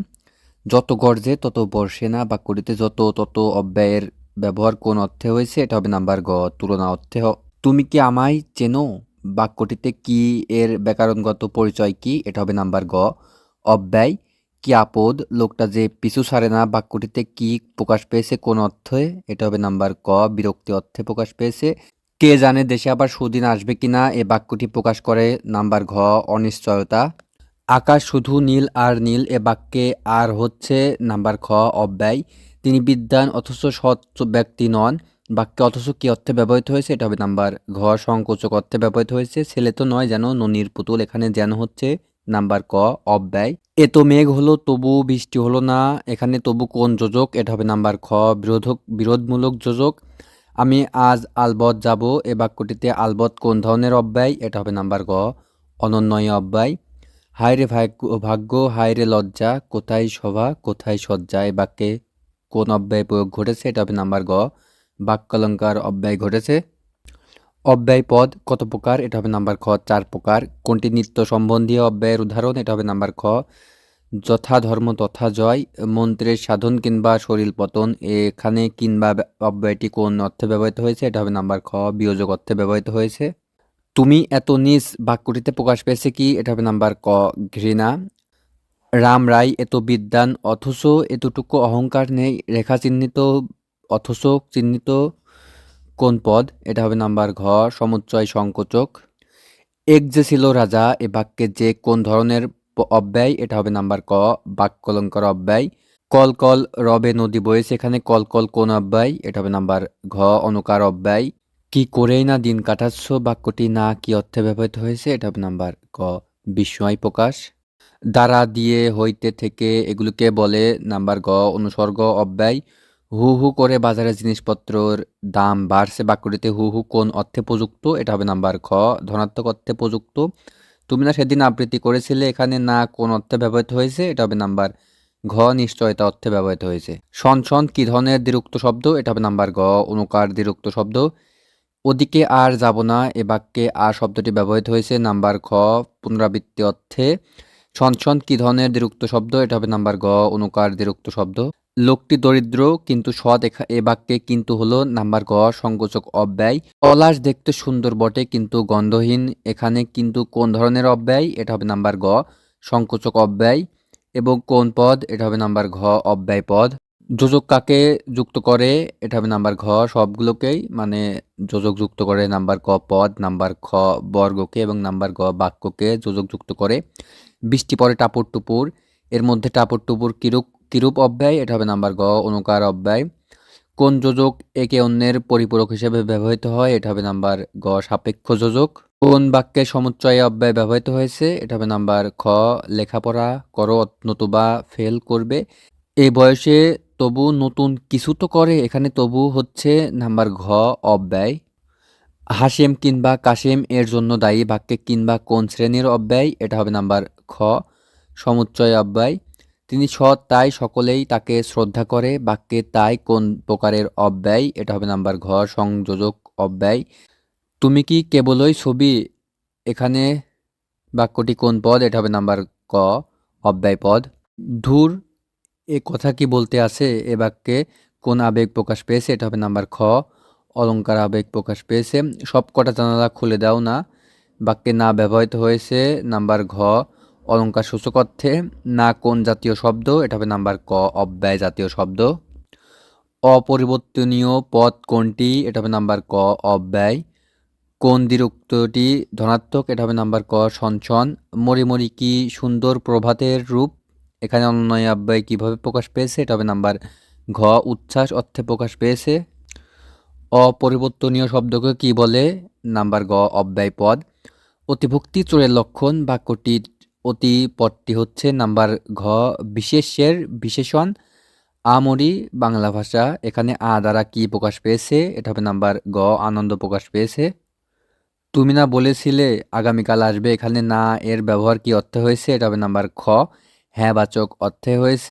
যত গর্জে তত বর্ষে না, বাক্যটিতে যত তত অব্যয়ের ব্যবহার কোন অর্থে হয়েছে, এটা হবে নাম্বার গ তুলনা অর্থে। তুমি কি আমায় চেনো, বাক্যটিতে কি এর ব্যাকরণগত পরিচয় কি, এটা হবে নাম্বার গ অব্যয়। কি আপদ, লোকটা যে পিছু ছাড়ে না, বাক্যটিতে কি প্রকাশ পেয়েছে কোন অর্থে, এটা হবে নাম্বার ক বিরক্তি অর্থে প্রকাশ পেয়েছে। কে জানে দেশে আবার সুদিন আসবে কিনা, এ বাক্যটি প্রকাশ করে নাম্বার ঘ অনিশ্চয়তা। আকাশ শুধু নীল আর নীল, এ বাক্যে আর হচ্ছে নাম্বার খ অব্যয়। তিনি বিদ্বান অথচ সৎ ব্যক্তি নন, বাক্যে অথচ কি অর্থে ব্যবহৃত হয়েছে, এটা হবে নাম্বার ঘ সংকোচক অর্থে ব্যবহৃত হয়েছে। ছেলে তো নয় যেন ননির পুতুল, এখানে যেন হচ্ছে নাম্বার ক অব্যয়। এ তো মেঘ হলো তবু বৃষ্টি হলো না, এখানে তবু কোন যোজক, এটা হবে নাম্বার খ বিরোধমূলক যোজক। আমি আজ আলবৎ যাব, এ বাক্যটিতে আলবৎ কোন ধরনের অব্যয়, এটা হবে নাম্বার গ অনন্যয় অব্যয়। হায় রে ভাগ্য, হায় রে লজ্জা, কোথায় সভা কোথায় সজ্জা, এ বাক্যে কোন অব্যয় প্রয়োগ ঘটেছে, এটা হবে নাম্বার গ বাক্যালঙ্কার অব্যয় ঘটেছে। অব্যয় পদ কত প্রকার, এটা হবে নাম্বার খ 4 প্রকার। কোনটি নিত্য সম্বন্ধীয় অব্যয়ের উদাহরণ, এটা হবে নাম্বার খ যথা ধর্ম তথা জয়। মন্ত্রের সাধন কিংবা শরীর পতন, এখানে কিংবা অব্যয়টি কোন অর্থে ব্যবহৃত হয়েছে, এটা হবে নাম্বার খ বিয়োজক অর্থে ব্যবহৃত হয়েছে। তুমি এত নীচ, বাক্যটিতে প্রকাশ পেয়েছে কি, এটা হবে নাম্বার ক ঘৃণা। রাম রায় এত বিদ্বান অথচ এতটুকু অহংকার নেই, রেখা চিহ্নিত অথচ চিহ্নিত কোন পদ, এটা হবে নাম্বার ঘ সমুচ্চয় সংকোচক। এক যে ছিল রাজা, এ বাক্যে যে কোন ধরনের অব্যয়, এটা হবে নাম্বার ক বাক্যালঙ্কার অব্যয়। কল কল রবে নদী বয়েছে, এখানে কল কল কোন অব্যয়, এটা হবে নাম্বার ঘ অনুকার অব্যয়। কি করেই না দিন কাটাচ্ছ, বাক্যটি না কি অর্থে ব্যবহৃত হয়েছে, এটা হবে নাম্বার ক বিস্ময় প্রকাশ। দ্বারা দিয়ে হইতে থেকে, এগুলোকে বলে নাম্বার গ অনুসর্গ অব্যয়। হু হু করে বাজারে জিনিসপত্রের দাম বাড়ছে, বাক্যটিতে হু হু কোন অর্থে প্রযুক্ত, এটা হবে নাম্বার খ ধনাত্মক অর্থে প্রযুক্ত। তুমি না সেদিন আবৃত্তি করেছিলে, এখানে না কোন অর্থে ব্যবহৃত হয়েছে, এটা হবে নাম্বার ঘ নিশ্চয়তা অর্থে ব্যবহৃত হয়েছে। সন সন কি ধরনের দ্বিরুক্ত শব্দ, এটা হবে নাম্বার গ অনুকার দ্বিরুক্ত শব্দ। ওদিকে আর যাব না, এ বাক্যে আর শব্দটি ব্যবহৃত হয়েছে নাম্বার খ পুনরাবৃত্তি অর্থে। সনসন কি ধরনের দ্বিরুক্ত শব্দ, এটা হবে নাম্বার গ অনুকার দ্বিরুক্ত শব্দ। লোকটি দরিদ্র কিন্তু সৎ, এ বাক্যে কিন্তু হলো নাম্বার গ সংকোচক অব্যয়। পলাশ দেখতে সুন্দর বটে কিন্তু গন্ধহীন, এখানে কিন্তু কোন ধরনের অব্যয়, এটা হবে নাম্বার গ সংকোচক অব্যয়। এবং কোন পদ, এটা হবে নাম্বার ঘ অব্যয় পদ। যোজক কাকে যুক্ত করে, এটা হবে নাম্বার ঘ সবগুলোকেই, মানে যোজক যুক্ত করে নাম্বার ক পদ, নাম্বার খ বর্গকে এবং নাম্বার গ বাক্যকে যোজক যুক্ত করে। বৃষ্টি পড়ে টাপুর টুপুর, এর মধ্যে টাপুর টুপুর কিরূপ অব্যয়, এটা হবে নাম্বার গ অনুকার অব্যয়। কোন যোজক একে অন্যের পরিপূরক হিসেবে ব্যবহৃত হয়, এটা হবে নাম্বার গ সাপেক্ষ যোজক। কোন বাক্যে সমুচ্চয় অব্যয় ব্যবহৃত হয়েছে, এটা হবে নাম্বার খ লেখাপড়া করো নতুবা ফেল করবে। এই বয়সে তবু নতুন কিছু তো করে, এখানে তবু হচ্ছে নাম্বার ঘ অব্যয়। হাশেম কিংবা কাশেম এর জন্য দায়ী, বাক্যে কিংবা কোন শ্রেণীর অব্যয়, এটা হবে নাম্বার খ সমুচ্চয় অব্যয়। তিনি সৎ তাই সকলেই তাকে শ্রদ্ধা করে, বাক্যে তাই কোন প্রকারের অব্যয়, এটা হবে নাম্বার ঘ সংযোজক অব্যয়। তুমি কি কেবলই ছবি, এখানে বাক্যটি কোন পদ, এটা হবে নাম্বার ক অব্যয় পদ। ধুর এ কথা কি বলতে আছে, এ বাক্যে কোন আবেগ প্রকাশ পেয়েছে, এটা হবে নাম্বার খ অলংকার আবেগ প্রকাশ পেয়েছে। সব কটা জানালা খুলে দাও না বাক্যে না ব্যবহৃত হয়েছে। নাম্বার ঘ অলংকার সূচক অর্থে। না কোন জাতীয় শব্দ, এটা হবে নাম্বার ক অব্যয় জাতীয় শব্দ। অপরিবর্তনীয় পদ কোনটি, এটা হবে নাম্বার ক অব্যয়। কোন দ্বিরুক্তটি ধনাত্মক, এটা হবে নাম্বার ক সনসন। মরিমরি কি সুন্দর প্রভাতের রূপ, এখানে অনন্বয় অব্যয় কিভাবে প্রকাশ পেয়েছে, এটা হবে নাম্বার ঘ উচ্ছ্বাস অর্থে প্রকাশ পেয়েছে। অপরিবর্তনীয় শব্দকে কি বলে, নাম্বার গ অব্যয় পদ। অতিভক্তি চোরের লক্ষণ, বাক্যটির অতি পদটি হচ্ছে নাম্বার ঘ বিশেষ্যের বিশেষণ। আমরি বাংলা ভাষা, এখানে আ দ্বারা কি প্রকাশ পেয়েছে, এটা হবে নাম্বার গ আনন্দ প্রকাশ পেয়েছে। তুমি না বলেছিলে আগামীকাল আসবে, এখানে না এর ব্যবহার কি অর্থে হয়েছে, এটা হবে নাম্বার খ হ্যাঁ বাচক অর্থে হয়েছে।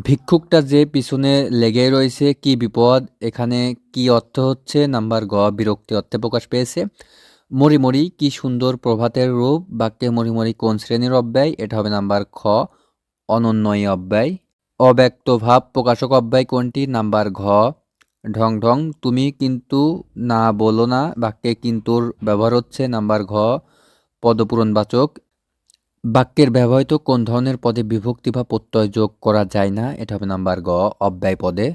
ভিক্ষুকটা যে পিছনে লেগে রয়েছে কি বিপদ, এখানে কি অর্থ হচ্ছে, নাম্বার গ বিরক্তি অর্থে প্রকাশ পেয়েছে। মরিমরি কি সুন্দর প্রভাতের রূপ, বাক্যে মরিমরি কোন শ্রেণীর অব্যয়, এটা হবে নাম্বার খ অনন্যয় অব্যয়। অব্যক্ত ভাব প্রকাশক অব্যয় কোনটি, নাম্বার ঘ ঢং ঢং। তুমি কিন্তু না বলো না, বাক্যে কিন্তুর ব্যবহার হচ্ছে, নাম্বার ঘ পদপূরণবাচক। বাক্যের ব্যবহৃত কোন ধরনের পদে বিভক্তি বা প্রত্যয় যোগ করা যায় না, এটা হবে নাম্বার গ অব্যয় পদে।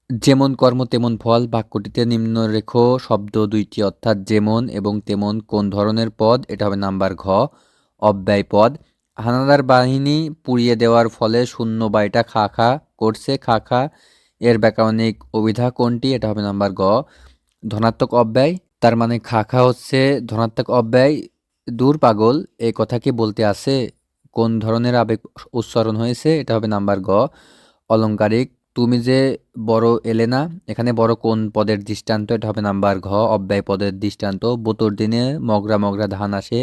যেমন কর্ম তেমন ফল, বাক্যটিতে নিম্নরেখ শব্দ দুইটি অর্থাৎ যেমন এবং তেমন কোন ধরনের পদ, এটা হবে নাম্বার ঘ অব্যয় পদ। হানাদার বাহিনী পুড়িয়ে দেওয়ার ফলে শূন্য বাড়িটা খা খা করছে, খা খা এর ব্যাকরণিক অভিধা কোনটি, এটা হবে নাম্বার গ ধনাত্মক অব্যয়। তার মানে খা খা হচ্ছে ধনাত্মক অব্যয়। দূর পাগল এই কথা কি বলতে আছে, কোন ধরনের আবেগ উচ্চারণ হয়েছে, এটা হবে নাম্বার গ অলংকারিক। তুমি যে বড় এলে না, এখানে বড় কোন পদের দৃষ্টান্ত, এটা হবে নাম্বার ঘ অব্যয় পদের দৃষ্টান্ত। বোতর দিনে মগরা মগরা ধান আসে,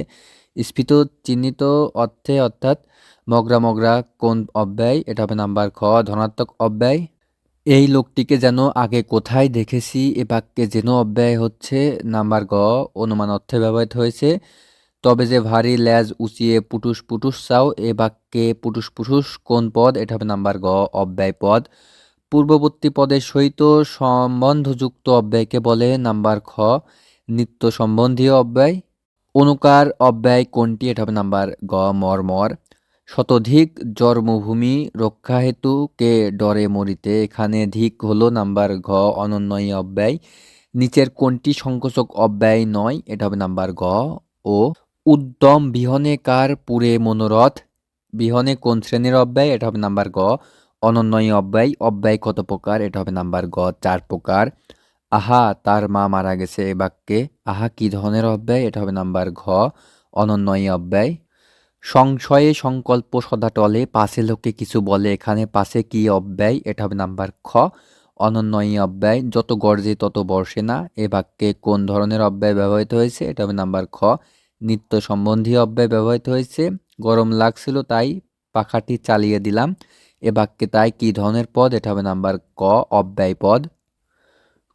স্ফীত চিহ্নিত অর্থে অর্থাৎ মগরা মগরা কোন অব্যয়, এটা হবে নাম্বার খ ধনাত্মক অব্যয়। এই লোকটিকে যেন আগে কোথায় দেখেছি, এ বাক্যে যেন অব্যয় হচ্ছে নাম্বার গ অনুমান অর্থে ব্যবহৃত হয়েছে। তবে যে ভারী ল্যাজ উঁচিয়ে পুটুস পুটুস চাও, এ বাক্যে পুটুস পুটুস কোন পদ, এটা হবে নাম্বার গ অব্যয় পদ। পূর্ববর্তী পদের সহিত সম্বন্ধযুক্ত অব্যয়কে বলে, নাম্বার খ নিত্য সম্বন্ধীয় অব্যয়। অনুকার অব্যয় কোনটি, এটা হবে নাম্বার গ মর্মর। শতধিক জন্মভূমি রক্ষা হেতু কে ডরে মরিতে, এখানে ধিক হলো নাম্বার ঘ অনন্যয় অব্যয়। নিচের কোনটি সংকোচক অব্যয় নয়, এটা হবে নাম্বার গ ও। উদ্যম বিহনে কার পুরে মনোরথ, বিহনে কোন শ্রেণীর অব্যয়, এটা হবে নাম্বার গ অনন্যয় অব্যয়। অব্যয় কত প্রকার, এটা হবে নাম্বার গ 4 প্রকার। আহা তার মা মারা গেছে, এ বাক্যে আহা কি ধরনের অব্যয়, এটা হবে নাম্বার ঘ অনন্যয় অব্যয়। সংশয়ে সংকল্প সদা টলে, পাশে লোকে কিছু বলে, এখানে পাশে কি অব্যয়, এটা হবে নাম্বার খ অনন্যয় অব্যয়। যত গর্জে তত বর্ষে না, এ বাক্যে কোন ধরনের অব্যয় ব্যবহৃত হয়েছে, এটা হবে নাম্বার খ নিত্য সম্বন্ধীয় অব্যয় ব্যবহৃত হয়েছে। গরম লাগছিল তাই পাখাটি চালিয়ে দিলাম, এ বাক্যে তাই কি ধরনের পদ, এটা হবে নাম্বার ক অব্যয় পদ।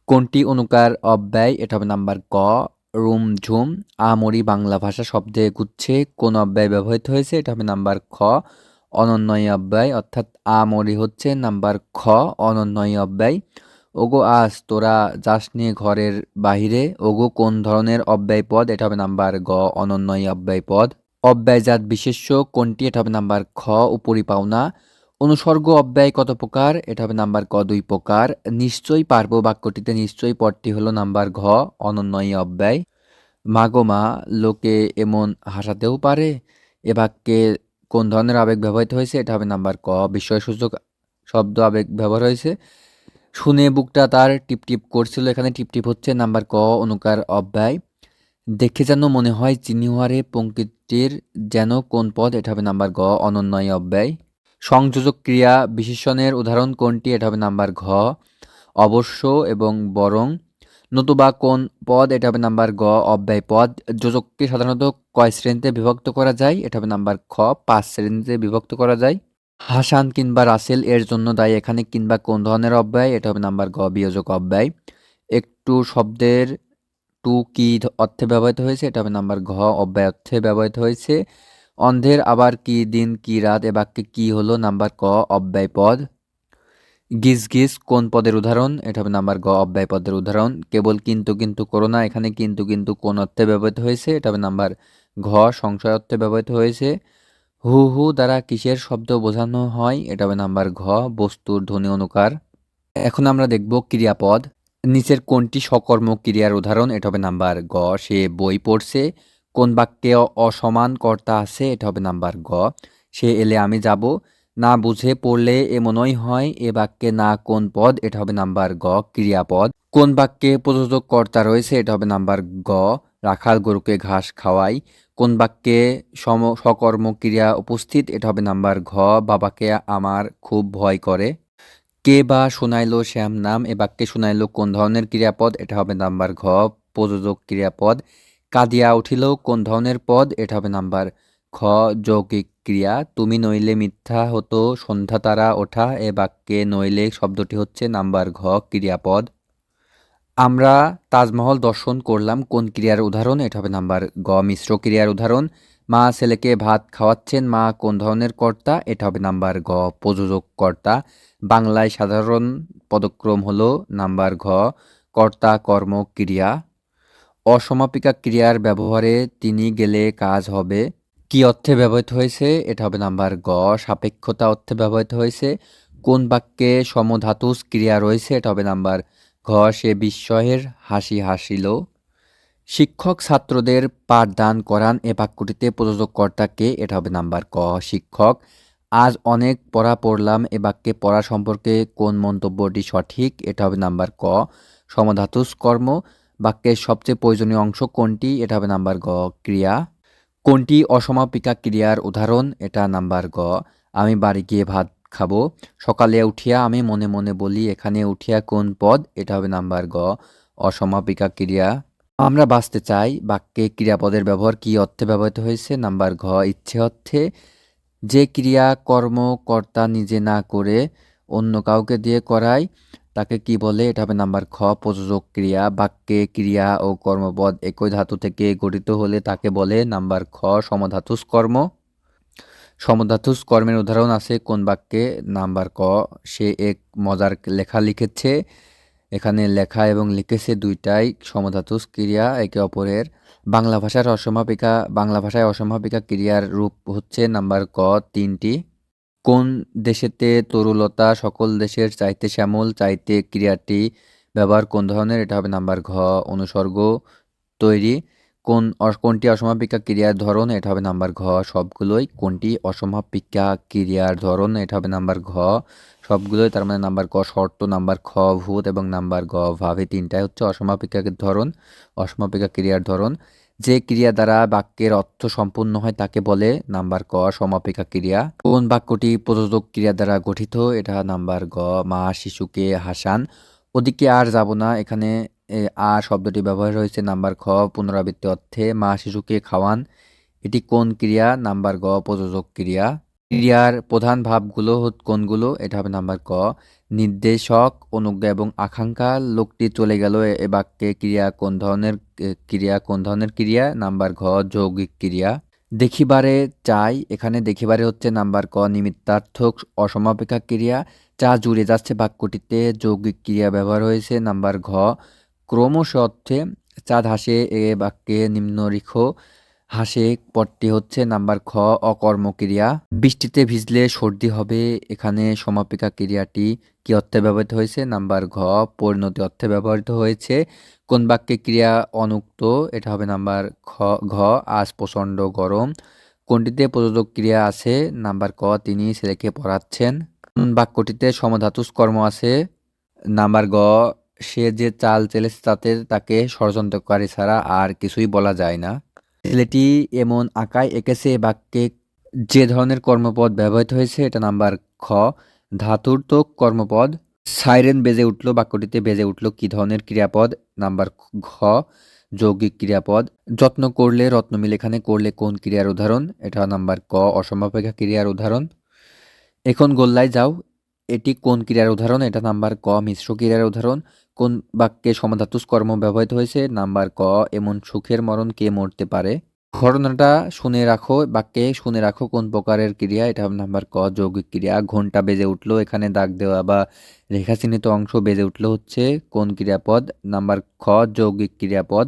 কোনটি অনুকার অব্যয়, এটা হবে নাম্বার ক রুম ঝুম। আমরি বাংলা ভাষা শব্দে গুচ্ছে কোন অব্যয় ব্যবহৃত হয়েছে, এটা হবে নাম্বার খ অনন্যয় অব্যয়, অর্থাৎ আমরি হচ্ছে নাম্বার খ অনন্যয় অব্যয়। ওগো আজ তোরা যাস নিয়ে ঘরের বাহিরে, ওগো কোন ধরনের অব্যয় পদ, এটা হবে নাম্বার গ অনন্যয় অব্যয় পদ। অব্যয়জাত বিশেষ্য কোনটি, এটা হবে নাম্বার খ উপরি পাওনা। অনুসর্গ অব্যয় কত প্রকার, এটা হবে নাম্বার ক 2 প্রকার। নিশ্চয়ই পারবো বাক্যটিতে নিশ্চয়ই পদটি হলো নাম্বার ঘ অনন্যয় অব্যয়। মাগো মা লোকে এমন হাসাতেও পারে, এ বাক্যে কোন ধরনের আবেগ ব্যবহৃত হয়েছে, এটা হবে নাম্বার ক বিস্ময়সূচক শব্দ আবেগ ব্যবহার হয়েছে। শুনে বুকটা তার টিপটিপ করছিল, এখানে টিপটিপ হচ্ছে নাম্বার ক অনুকার অব্যয়। দেখে যেন মনে হয় চিনিহারে পঙ্ক্তিটির যেন কোন পদ, এটা হবে নাম্বার গ অনন্যয় অব্যয়। সংযোজক ক্রিয়া বিশেষণের উদাহরণ কোনটি, এটা হবে নাম্বার ঘ অবশ্য এবং বরং। নতুবা কোন পদ, এটা হবে নাম্বার গ অব্যয় পদ। যোজককে সাধারণত কয় শ্রেণীতে বিভক্ত করা যায়, এটা হবে নাম্বার খ 5 শ্রেণীতে বিভক্ত করা যায়। হাসান কিংবা রাসেল এর জন্য দায়ী, এখানে কিংবা কোন ধরনের অব্যয়, এটা হবে নাম্বার গ বিয়োজক অব্যয়। একটু শব্দের টু কি অর্থে ব্যবহৃত হয়েছে, এটা হবে নাম্বার ঘ অব্যয় অর্থে ব্যবহৃত হয়েছে। অন্ধের আবার কি দিন কি রাত, এ বাক্যে কি হলো, নাম্বার ক অব্যয় পদ। গিজ গিজ কোন পদের উদাহরণ? এটা হবে নাম্বার গ অব্যয় পদের উদাহরণ। কেবল কিন্তু কিন্তু করো না, এখানে কিন্তু কিন্তু কোন অর্থে ব্যবহৃত হয়েছে? এটা হবে নাম্বার ঘ সংশয় অর্থে ব্যবহৃত হয়েছে। হু হু দ্বারা কিসের শব্দ বোঝানো হয়? এটা হবে নাম্বার ঘ বস্তুর ধ্বনি অনুকার। এখন আমরা দেখব ক্রিয়াপদ। নিচের কোনটি সকর্মক ক্রিয়ার উদাহরণ? এটা হবে নাম্বার গ সে বই পড়ছে। কোন বাক্যে অসমান কর্তা আছে? এটা হবে নাম্বার গ সে এলে আমি যাব। না বুঝে পড়লে এমনই হয় এ বাক্যে না কোন পদ? এটা হবে নাম্বার গ ক্রিয়াপদ। কোন বাক্যে প্রযোজক কর্তা রয়েছে? এটা হবে নাম্বার গ রাখাল গরুকে ঘাস খাওয়াই। কোন বাক্যে সকর্মক ক্রিয়া উপস্থিত? এটা হবে নাম্বার ঘ বাবাকে আমার খুব ভয় করে। কে বা শুনাইলো শ্যাম নাম এ বাক্যে শুনাইলো কোন ধরনের ক্রিয়াপদ? এটা হবে নাম্বার ঘ প্রযোজক ক্রিয়াপদ। কাঁদিয়া উঠিল কোন ধরনের পদ? এটা হবে নাম্বার খ যৌগিক ক্রিয়া। তুমি নইলে মিথ্যা হতো সন্ধ্যা তারা ওঠা এ বাক্যে নইলে শব্দটি হচ্ছে নাম্বার ঘ ক্রিয়াপদ। আমরা তাজমহল দর্শন করলাম কোন ক্রিয়ার উদাহরণ? এটা হবে নাম্বার গ মিশ্র ক্রিয়ার উদাহরণ। মা ছেলেকে ভাত খাওয়াচ্ছেন মা কোন ধরনের কর্তা? এটা হবে নাম্বার গ প্রযোজক কর্তা। বাংলায় সাধারণ পদক্রম হলো নাম্বার ঘ কর্তা কর্ম ক্রিয়া। অসমাপিকা ক্রিয়ার ব্যবহারে তিনি গেলে কাজ হবে কি অর্থে ব্যবহৃত হয়েছে? এটা হবে নাম্বার গ সাপেক্ষতা অর্থে ব্যবহৃত হয়েছে। কোন বাক্যে সমধাতুস ক্রিয়া রয়েছে? এটা হবে নাম্বার ঘ সে বিস্ময়ের হাসি হাসিল। শিক্ষক ছাত্রদের পাঠদান করান এ বাক্যটিতে প্রযোজক কর্তা কে? এটা হবে নাম্বার ক শিক্ষক। আজ অনেক পড়া পড়লাম এ বাক্যে পড়া সম্পর্কে কোন মন্তব্যটি সঠিক? এটা হবে নাম্বার ক সমধাতুস কর্ম। বাক্যের সবচেয়ে প্রয়োজনীয় অংশ কোনটি? এটা হবে নাম্বার গ ক্রিয়া। কোনটি অসমাপিকা ক্রিয়ার উদাহরণ? এটা নাম্বার গ আমি বাড়ি গিয়ে ভাত খাবো। সকালে উঠিয়া আমি মনে মনে বলি এখানে উঠিয়া কোন পদ? এটা হবে নাম্বার গ অসমাপিকা ক্রিয়া। আমরা বাঁচতে চাই বাক্যে ক্রিয়াপদের ব্যবহার কি অর্থে ব্যবহৃত হয়েছে? নাম্বার ঘ ইচ্ছে অর্থে। যে ক্রিয়া কর্ম কর্তা নিজে না করে অন্য কাউকে দিয়ে করায় তাকে কি বলে? এটা হবে নাম্বার খ প্রযোজক ক্রিয়া। বাক্যে ক্রিয়া ও কর্মপদ একই ধাতু থেকে গঠিত হলে তাকে বলে নাম্বার খ সমধাতুস কর্ম। সমধাতুস কর্মের উদাহরণ আছে কোন বাক্যে? নাম্বার ক সে এক মজার লেখা লিখেছে। এখানে লেখা এবং লিখেছে দুইটাই সমধাতুস ক্রিয়া একে অপরের। বাংলা ভাষায় অসমাপিকা ক্রিয়ার রূপ হচ্ছে নাম্বার ক তিনটি। কোন দেশেতে তরুলতা সকল দেশের চাইতে শ্যামল চাইতে ক্রিয়াটি ব্যবহার কোন ধরনের? এটা হবে নাম্বার ঘ অনুসর্গ তৈরি। কোনটি অসমাপিকা ক্রিয়ার ধরন? এটা হবে নাম্বার ঘ সবগুলোই। কোনটি অসমাপিকা ক্রিয়ার ধরন? এটা হবে নাম্বার ঘ সবগুলোই। তার মানে নাম্বার ক শর্ত, নাম্বার খ ভূত এবং নাম্বার গ ভাব এই তিনটাই হচ্ছে অসমাপিকা ধরন, অসমাপিকা ক্রিয়ার ধরন। যে ক্রিয়া দ্বারা বাক্যের অর্থ সম্পূর্ণ হয় তাকে বলে নাম্বার ক সমাপিকা ক্রিয়া। কোন বাক্যটি প্রযোজক ক্রিয়া দ্বারা গঠিত? এটা নাম্বার গ মা শিশুকে হাসান। ওদিকে আর যাব না এখানে আর শব্দটি ব্যবহার হয়েছে নাম্বার খ পুনরাবৃত্তি অর্থে। মা শিশুকে খাওয়ান এটি কোন ক্রিয়া? নাম্বার গ প্রযোজক ক্রিয়া। ক্রিয়ার প্রধান ভাবগুলো কোনগুলো? এটা হবে নাম্বার ক নির্দেশক, অনুজ্ঞা এবং আকাঙ্ক্ষা। লোকটি চলে গেল এ বাক্যে কোন ধরনের ক্রিয়া? নাম্বার ঘ যৌগিক ক্রিয়া। দেখিবারে চাই এখানে দেখিবারে হচ্ছে নাম্বার ক নিমিত্তার্থক অসমাপিকা ক্রিয়া। চা জুড়ে যাচ্ছে বাক্যটিতে যৌগিক ক্রিয়া ব্যবহার হয়েছে নাম্বার ঘ ক্রমশ অর্থে। চাঁদ হাসে এ বাক্যে নিম্নলিখিত হাসে পদটি হচ্ছে নাম্বার খ অকর্মক্রিয়া। বৃষ্টিতে ভিজলে সর্দি হবে এখানে সমাপিকা ক্রিয়াটি কি অর্থে ব্যবহৃত হয়েছে? নাম্বার ঘ পরিণতি অর্থে ব্যবহৃত হয়েছে। কোন বাক্যে ক্রিয়া অনুক্ত? এটা হবে নাম্বার ঘ আজ প্রচণ্ড গরম। কোনটিতে প্রযোজক ক্রিয়া আছে? নাম্বার ক তিনি ছেলেকে পড়াচ্ছেন। কোন বাক্যটিতে সমধাতুস কর্ম আছে? নাম্বার গ সে যে চাল চেলেছে তাকে ষড়যন্ত্রকারী ছাড়া আর কিছুই বলা যায় না। ছেলেটি এমন আঁকায় এঁকেছে বাক্যে যে ধরনের কর্মপদ ব্যবহৃত হয়েছে? এটা নাম্বার খ ধাতুর্থক কর্মপদ। সাইরেন বেজে উঠল বাক্যটিতে বেজে উঠল কি ধরনের ক্রিয়াপদ? নাম্বার ঘ যৌগিক ক্রিয়াপদ। যত্ন করলে রত্ন মিলে এখানে করলে কোন ক্রিয়ার উদাহরণ? এটা নাম্বার ক অসমাপিকা ক্রিয়ার উদাহরণ। এখন গোল্লায় যাও এটি কোন ক্রিয়ার উদাহরণ? এটা নাম্বার ক মিশ্র ক্রিয়ার উদাহরণ। কোন বাক্যে সমধাতুস কর্ম ব্যবহৃত হয়েছে? নাম্বার ক এমন সুখের মরণ কে মরতে পারে। ঘটনাটা শুনে রাখো, বাক্যে শুনে রাখো কোন প্রকারের ক্রিয়া, এটা হবে নাম্বার ক যৌগিক ক্রিয়া। ঘন্টা বেজে উঠলো, এখানে দাগ দেওয়া বা রেখা চিহ্নিত অংশ বেজে উঠলো হচ্ছে কোন ক্রিয়াপদ, নাম্বার খ যৌগিক ক্রিয়াপদ।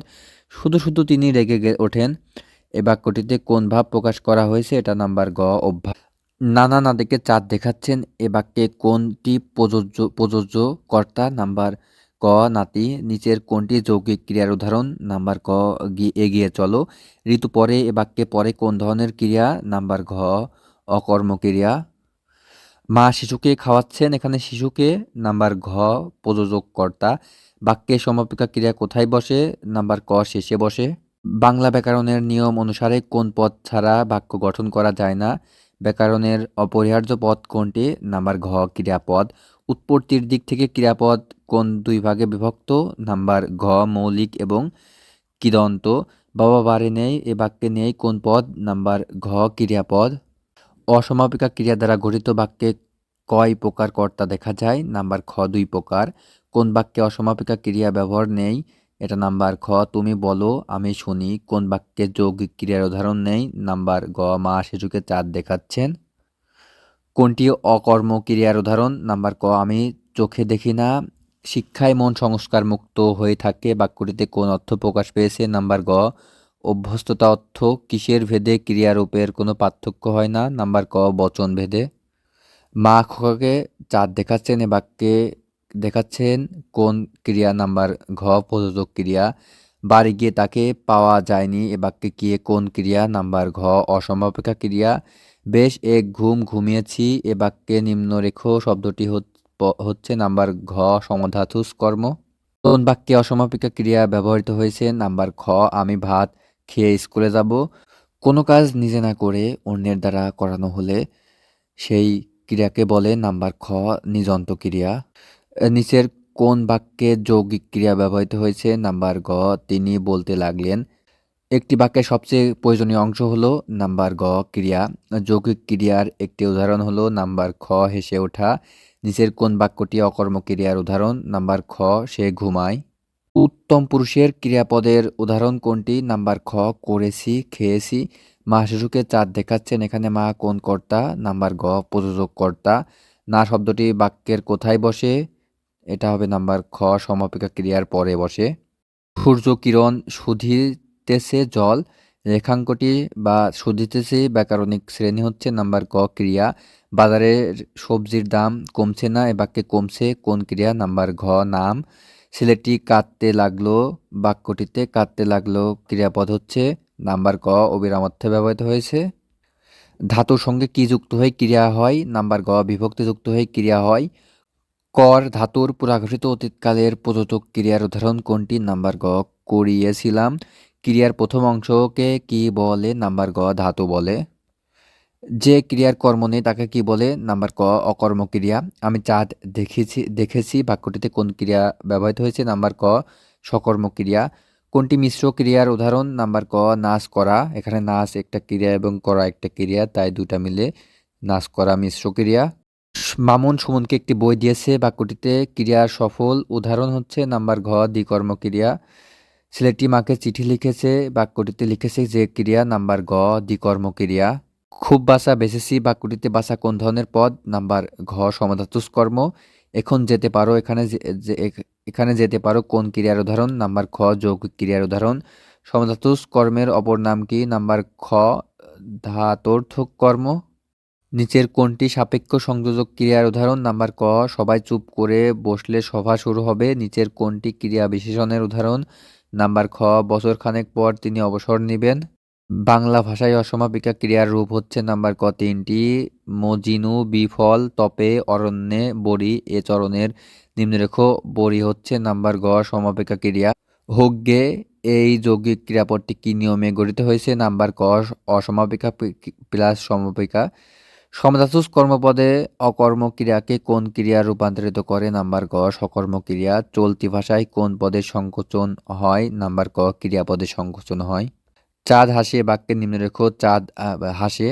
শুধু শুধু তিনি রেগে ওঠেন, এ বাক্যটিতে কোন ভাব প্রকাশ করা হয়েছে, এটা নাম্বার গ অভ্যাস। নানা নাদিকে চাঁদ দেখাচ্ছেন, এ বাক্যে কোনটি প্রযোজ্য প্রযোজ্য কর্তা, নাম্বার ক নাতি। নিচের কোনটি যৌগিক ক্রিয়ার উদাহরণ, নাম্বার ক এগিয়ে চলো। ঋতু পরে, এ বাক্যে পরে কোন ধরনের ক্রিয়া, নাম্বার ঘ অকর্মক্রিয়া। মা শিশুকে খাওয়াচ্ছেন, এখানে শিশুকে নাম্বার ঘ প্রযোজক কর্তা। বাক্যে সমাপিকা ক্রিয়া কোথায় বসে, নাম্বার ক শেষে বসে। বাংলা ব্যাকরণের নিয়ম অনুসারে কোন পদ ছাড়া বাক্য গঠন করা যায় না, ব্যাকরণের অপরিহার্য পদ কোনটি, নাম্বার ঘ ক্রিয়াপদ। উৎপত্তির দিক থেকে ক্রিয়াপদ কোন দুই ভাগে বিভক্ত, নাম্বার ঘ মৌলিক এবং কিদন্ত। বাবা বাড়ি নেই, এ বাক্যে নেই কোন পদ, নাম্বার ঘ ক্রিয়াপদ। অসমাপিকা ক্রিয়া দ্বারা গঠিত বাক্যে কয় প্রকার কর্তা দেখা যায়, নাম্বার খ দুই প্রকার। কোন বাক্যে অসমাপিকা ক্রিয়া ব্যবহার নেই, এটা নাম্বার খ তুমি বলো আমি শুনি। কোন বাক্যে যৌগিক ক্রিয়ার উদাহরণ নেই, নাম্বার গ মা শিশুকে চাঁদ দেখাচ্ছেন। কোনটি অকর্ম ক্রিয়ার উদাহরণ, নাম্বার ক আমি চোখে দেখি না। শিক্ষায় মন সংস্কার মুক্ত হয়ে থাকে, বাক্যটিতে কোন অর্থ প্রকাশ পেয়েছে, নাম্বার গ অভ্যস্ততা অর্থ। কিসের ভেদে ক্রিয়ারূপের কোনো পার্থক্য হয় না, নাম্বার ক বচন ভেদে। মা খোকাকে চাঁদ দেখাচ্ছেন, এ বাক্যে দেখাচ্ছেন কোন ক্রিয়া, নাম্বার ঘ প্রযোজক ক্রিয়া। বাড়ি গিয়ে তাকে পাওয়া যায়নি, এ বাক্যে গিয়ে কোন ক্রিয়া, নাম্বার ঘ অসমাপিকা ক্রিয়া। বেশ এক ঘুম ঘুমিয়েছি, এ বাক্যে নিম্নরেখ শব্দটি হচ্ছে নাম্বার ঘ সমধাতুষ কর্ম। কোন বাক্যে অসমাপিকা ক্রিয়া ব্যবহৃত হয়েছে, নাম্বার খ আমি ভাত খেয়ে স্কুলে যাব। কোনো কাজ নিজে না করে অন্যের দ্বারা করানো হলে সেই ক্রিয়াকে বলে নাম্বার খ নিযন্ত ক্রিয়া। নিচের কোন বাক্যে যৌগিক ক্রিয়া ব্যবহৃত হয়েছে, নাম্বার গ তিনি বলতে লাগলেন। একটি বাক্যের সবচেয়ে প্রয়োজনীয় অংশ হলো নাম্বার গ ক্রিয়া। যৌগিক ক্রিয়ার একটি উদাহরণ হলো নাম্বার খ হেসে ওঠা। নিচের কোন বাক্যটি অকর্ম ক্রিয়ার উদাহরণ, নাম্বার খ সে ঘুমায়। উত্তম পুরুষের ক্রিয়াপদের উদাহরণ কোনটি, নাম্বার খ করেছি খেয়েছি। মা শিশুকে চাঁদ দেখাচ্ছেন, এখানে মা কোন কর্তা, নাম্বার গ প্রযোজক কর্তা। না শব্দটি বাক্যের কোথায় বসে, এটা হবে নাম্বার খ সমাপিকা ক্রিয়ার পরে বসে। সূর্য কিরণ শুধিতেছে জল, রেখাঙ্কটি বা শুধিতেছে ব্যাকরণিক শ্রেণী হচ্ছে নাম্বার ক ক্রিয়া। বাজারের সবজির দাম কমছে না, এ বাক্যে কমছে কোন ক্রিয়া, নাম্বার ঘ নাম। ছেলেটি কাঁদতে লাগলো, বাক্যটিতে কাঁদতে লাগলো ক্রিয়াপদ হচ্ছে নাম্বার ক অবিরামার্থে ব্যবহৃত হয়েছে। ধাতুর সঙ্গে কি যুক্ত হয়ে ক্রিয়া হয়, নাম্বার গ বিভক্তি যুক্ত হয়ে ক্রিয়া হয়। কর ধাতুর পুরাঘোষিত অতীতকালের প্রযোজক ক্রিয়ার উদাহরণ কোনটি, নাম্বার গ করিয়েছিলাম। ক্রিয়ার প্রথম অংশকে কি বলে, নাম্বার গ ধাতু বলে। যে ক্রিয়ার কর্ম নেই তাকে কি বলে, নাম্বার ক অকর্ম ক্রিয়া। আমি চাঁদ দেখেছি বাক্যটিতে কোন ক্রিয়া ব্যবহৃত হয়েছে, নাম্বার ক সকর্ম ক্রিয়া। কোনটি মিশ্র ক্রিয়ার উদাহরণ, নাম্বার ক নাচ করা। এখানে নাচ একটা ক্রিয়া এবং করা একটা ক্রিয়া, তাই দুটা মিলে নাচ করা মিশ্র ক্রিয়া। মামুন সুমনকে একটি বই দিয়েছে, বাক্যটিতে ক্রিয়ার সফল উদাহরণ হচ্ছে নাম্বার ঘ দ্বিকর্ম ক্রিয়া। ছেলেটি মাকে চিঠি লিখেছে, বাক্যটিতে লিখেছে যে ক্রিয়া, নাম্বার গ দ্বিকর্ম ক্রিয়া। খুব বাসা বেঁচেছি, বাক্যটিতে বাসা কোন ধরনের পদ, নাম্বার ঘ সমধাতুষ কর্ম। এখন যেতে পারো, এখানে যেতে পারো কোন ক্রিয়ার উদাহরণ, নাম্বার খ যৌগিক ক্রিয়ার উদাহরণ। সমধাতুষ কর্মের অপর নাম কি, নাম্বার খ ধাতোর্থক কর্ম। নিচের কোনটি সাপেক্ষ সংযোজক ক্রিয়ার উদাহরণ, নাম্বার ক সবাই চুপ করে বসলে সভা শুরু হবে। নিচের কোনটি ক্রিয়া বিশেষণের উদাহরণ, নাম্বার খ বছর খানেক পর তিনি অবসর নেবেন। বাংলা ভাষায় অসমাপিকা ক্রিয়ার রূপ হচ্ছে নাম্বার ক তিনটি, মজিনু বিফল তপে অরণ্যে বড়ি। এ চরণের নিম্নরেখ বড়ি হচ্ছে নাম্বার গ সমাপিকা ক্রিয়া। হোগ্যে এই যৌগিক ক্রিয়াপদটি কি নিয়মে গঠিত হয়েছে, নাম্বার ক অসমাপিকা প্লাস সমাপিকা। সমধাতুষ কর্মপদে অকর্ম ক্রিয়াকে কোন ক্রিয়া রূপান্তরিত করে, নাম্বার ক সকর্ম ক্রিয়া। চলতি ভাষায় কোন পদের সংকোচন হয়, নাম্বার ক ক্রিয়াপদের সংকোচন হয়। চাঁদ হাসে বাক্যের নিম্নরেখ চাঁদ হাসে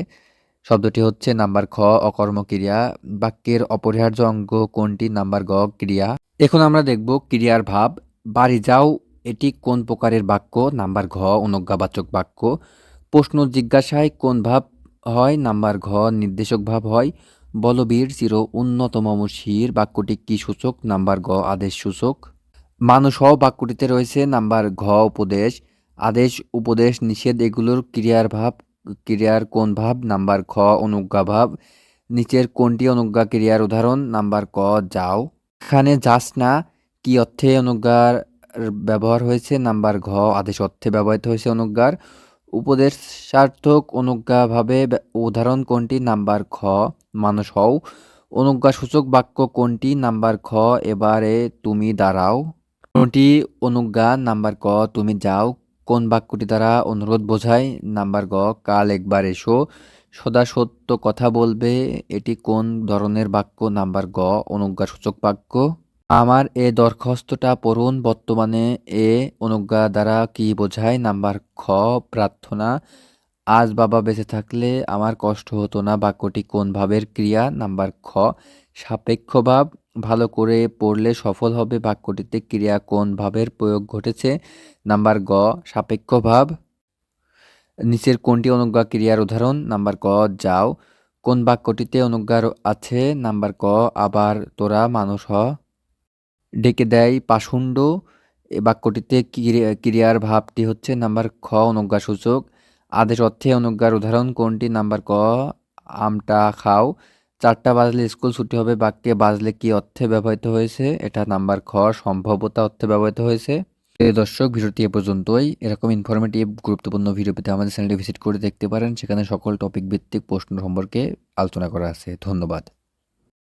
শব্দটি হচ্ছে নাম্বার খ অকর্ম ক্রিয়া। বাক্যের অপরিহার্য অঙ্গ কোনটি, নাম্বার গ ক্রিয়া। এখন আমরা দেখব ক্রিয়ার ভাব। বাড়ি যাও এটি কোন প্রকারের বাক্য, নাম্বার ঘ অনুজ্ঞাবাচক বাক্য। প্রশ্ন জিজ্ঞাসায় কোন ভাব হয়? নাম্বার ঘ নির্দেশক ভাব হয়। বলবীর চির উন্নতম শির বাক্যটি কি সূচক? নাম্বার গ আদেশ সূচক। মানুষ হও বাক্যটিতে রয়েছে নাম্বার ঘ উপদেশ। আদেশ, উপদেশ, নিষেধ এগুলোর ক্রিয়ার কোন ভাব? নাম্বার খ অনুজ্ঞা ভাব। নিচের কোনটি অনুজ্ঞা ক্রিয়ার উদাহরণ? নাম্বার ক যাও। এখানে যাস না কি অর্থে অনুজ্ঞার ব্যবহার হয়েছে? নাম্বার ঘ আদেশ অর্থে ব্যবহৃত হয়েছে অনুজ্ঞার। উপদেশার্থক অনুজ্ঞা ভাবে উদাহরণ কোনটি? নাম্বার খ মানুষ হও। অনুজ্ঞা সূচক বাক্য কোনটি? নাম্বার খ এবারে তুমি দাঁড়াও। কোনটি অনুজ্ঞা? নাম্বার ক তুমি যাও। কোন বাক্যটি দ্বারা অনুরোধ বোঝায়? নাম্বার গ কাল একবার এসো। সদা সত্য কথা বলবে এটি কোন ধরনের বাক্য? নাম্বার গ অনুজ্ঞাসূচক বাক্য। আমার এ দরখাস্তটা পড়ুন। বর্তমানে এ অনুজ্ঞা দ্বারা কি বোঝায়? নাম্বার খ প্রার্থনা। আজ বাবা বেঁচে থাকলে আমার কষ্ট হতো না বাক্যটি কোন ভাবের ক্রিয়া? নাম্বার খ সাপেক্ষ ভাব। ভালো করে পড়লে সফল হবে বাক্যটিতে ক্রিয়া কোন ভাবের প্রয়োগ ঘটেছে? নাম্বার গ সাপেক্ষ ভাব। নিচের কোনটি অনুজ্ঞা ক্রিয়ার উদাহরণ? নাম্বার ক যাও। কোন বাক্যটিতে অনুজ্ঞার আছে? নাম্বার ক আবার তোরা মানুষ হ। ডেকে দেয় পাষণ্ড এ বাক্যটিতে ক্রিয়ার ভাবটি হচ্ছে নাম্বার খ অনুজ্ঞা সূচক। আদেশ অর্থে অনুজ্ঞার উদাহরণ কোনটি? নাম্বার ক আমটা খাও। 4টা বাজলে স্কুল ছুটি হবে বাক্যে বাজলে কি অর্থে ব্যবহৃত হয়েছে? এটা নাম্বার খ সম্ভাব্যতা অর্থে ব্যবহৃত হয়েছে। প্রিয় দর্শক, ভিডিওটি এ পর্যন্তই। এরকম ইনফরমেটিভ গুরুত্বপূর্ণ ভিডিও পেতে আমাদের চ্যানেলটি ভিজিট করে দেখতে পারেন। সেখানে সকল টপিক ভিত্তিক প্রশ্ন সম্পর্কে আলোচনা করা আছে। ধন্যবাদ।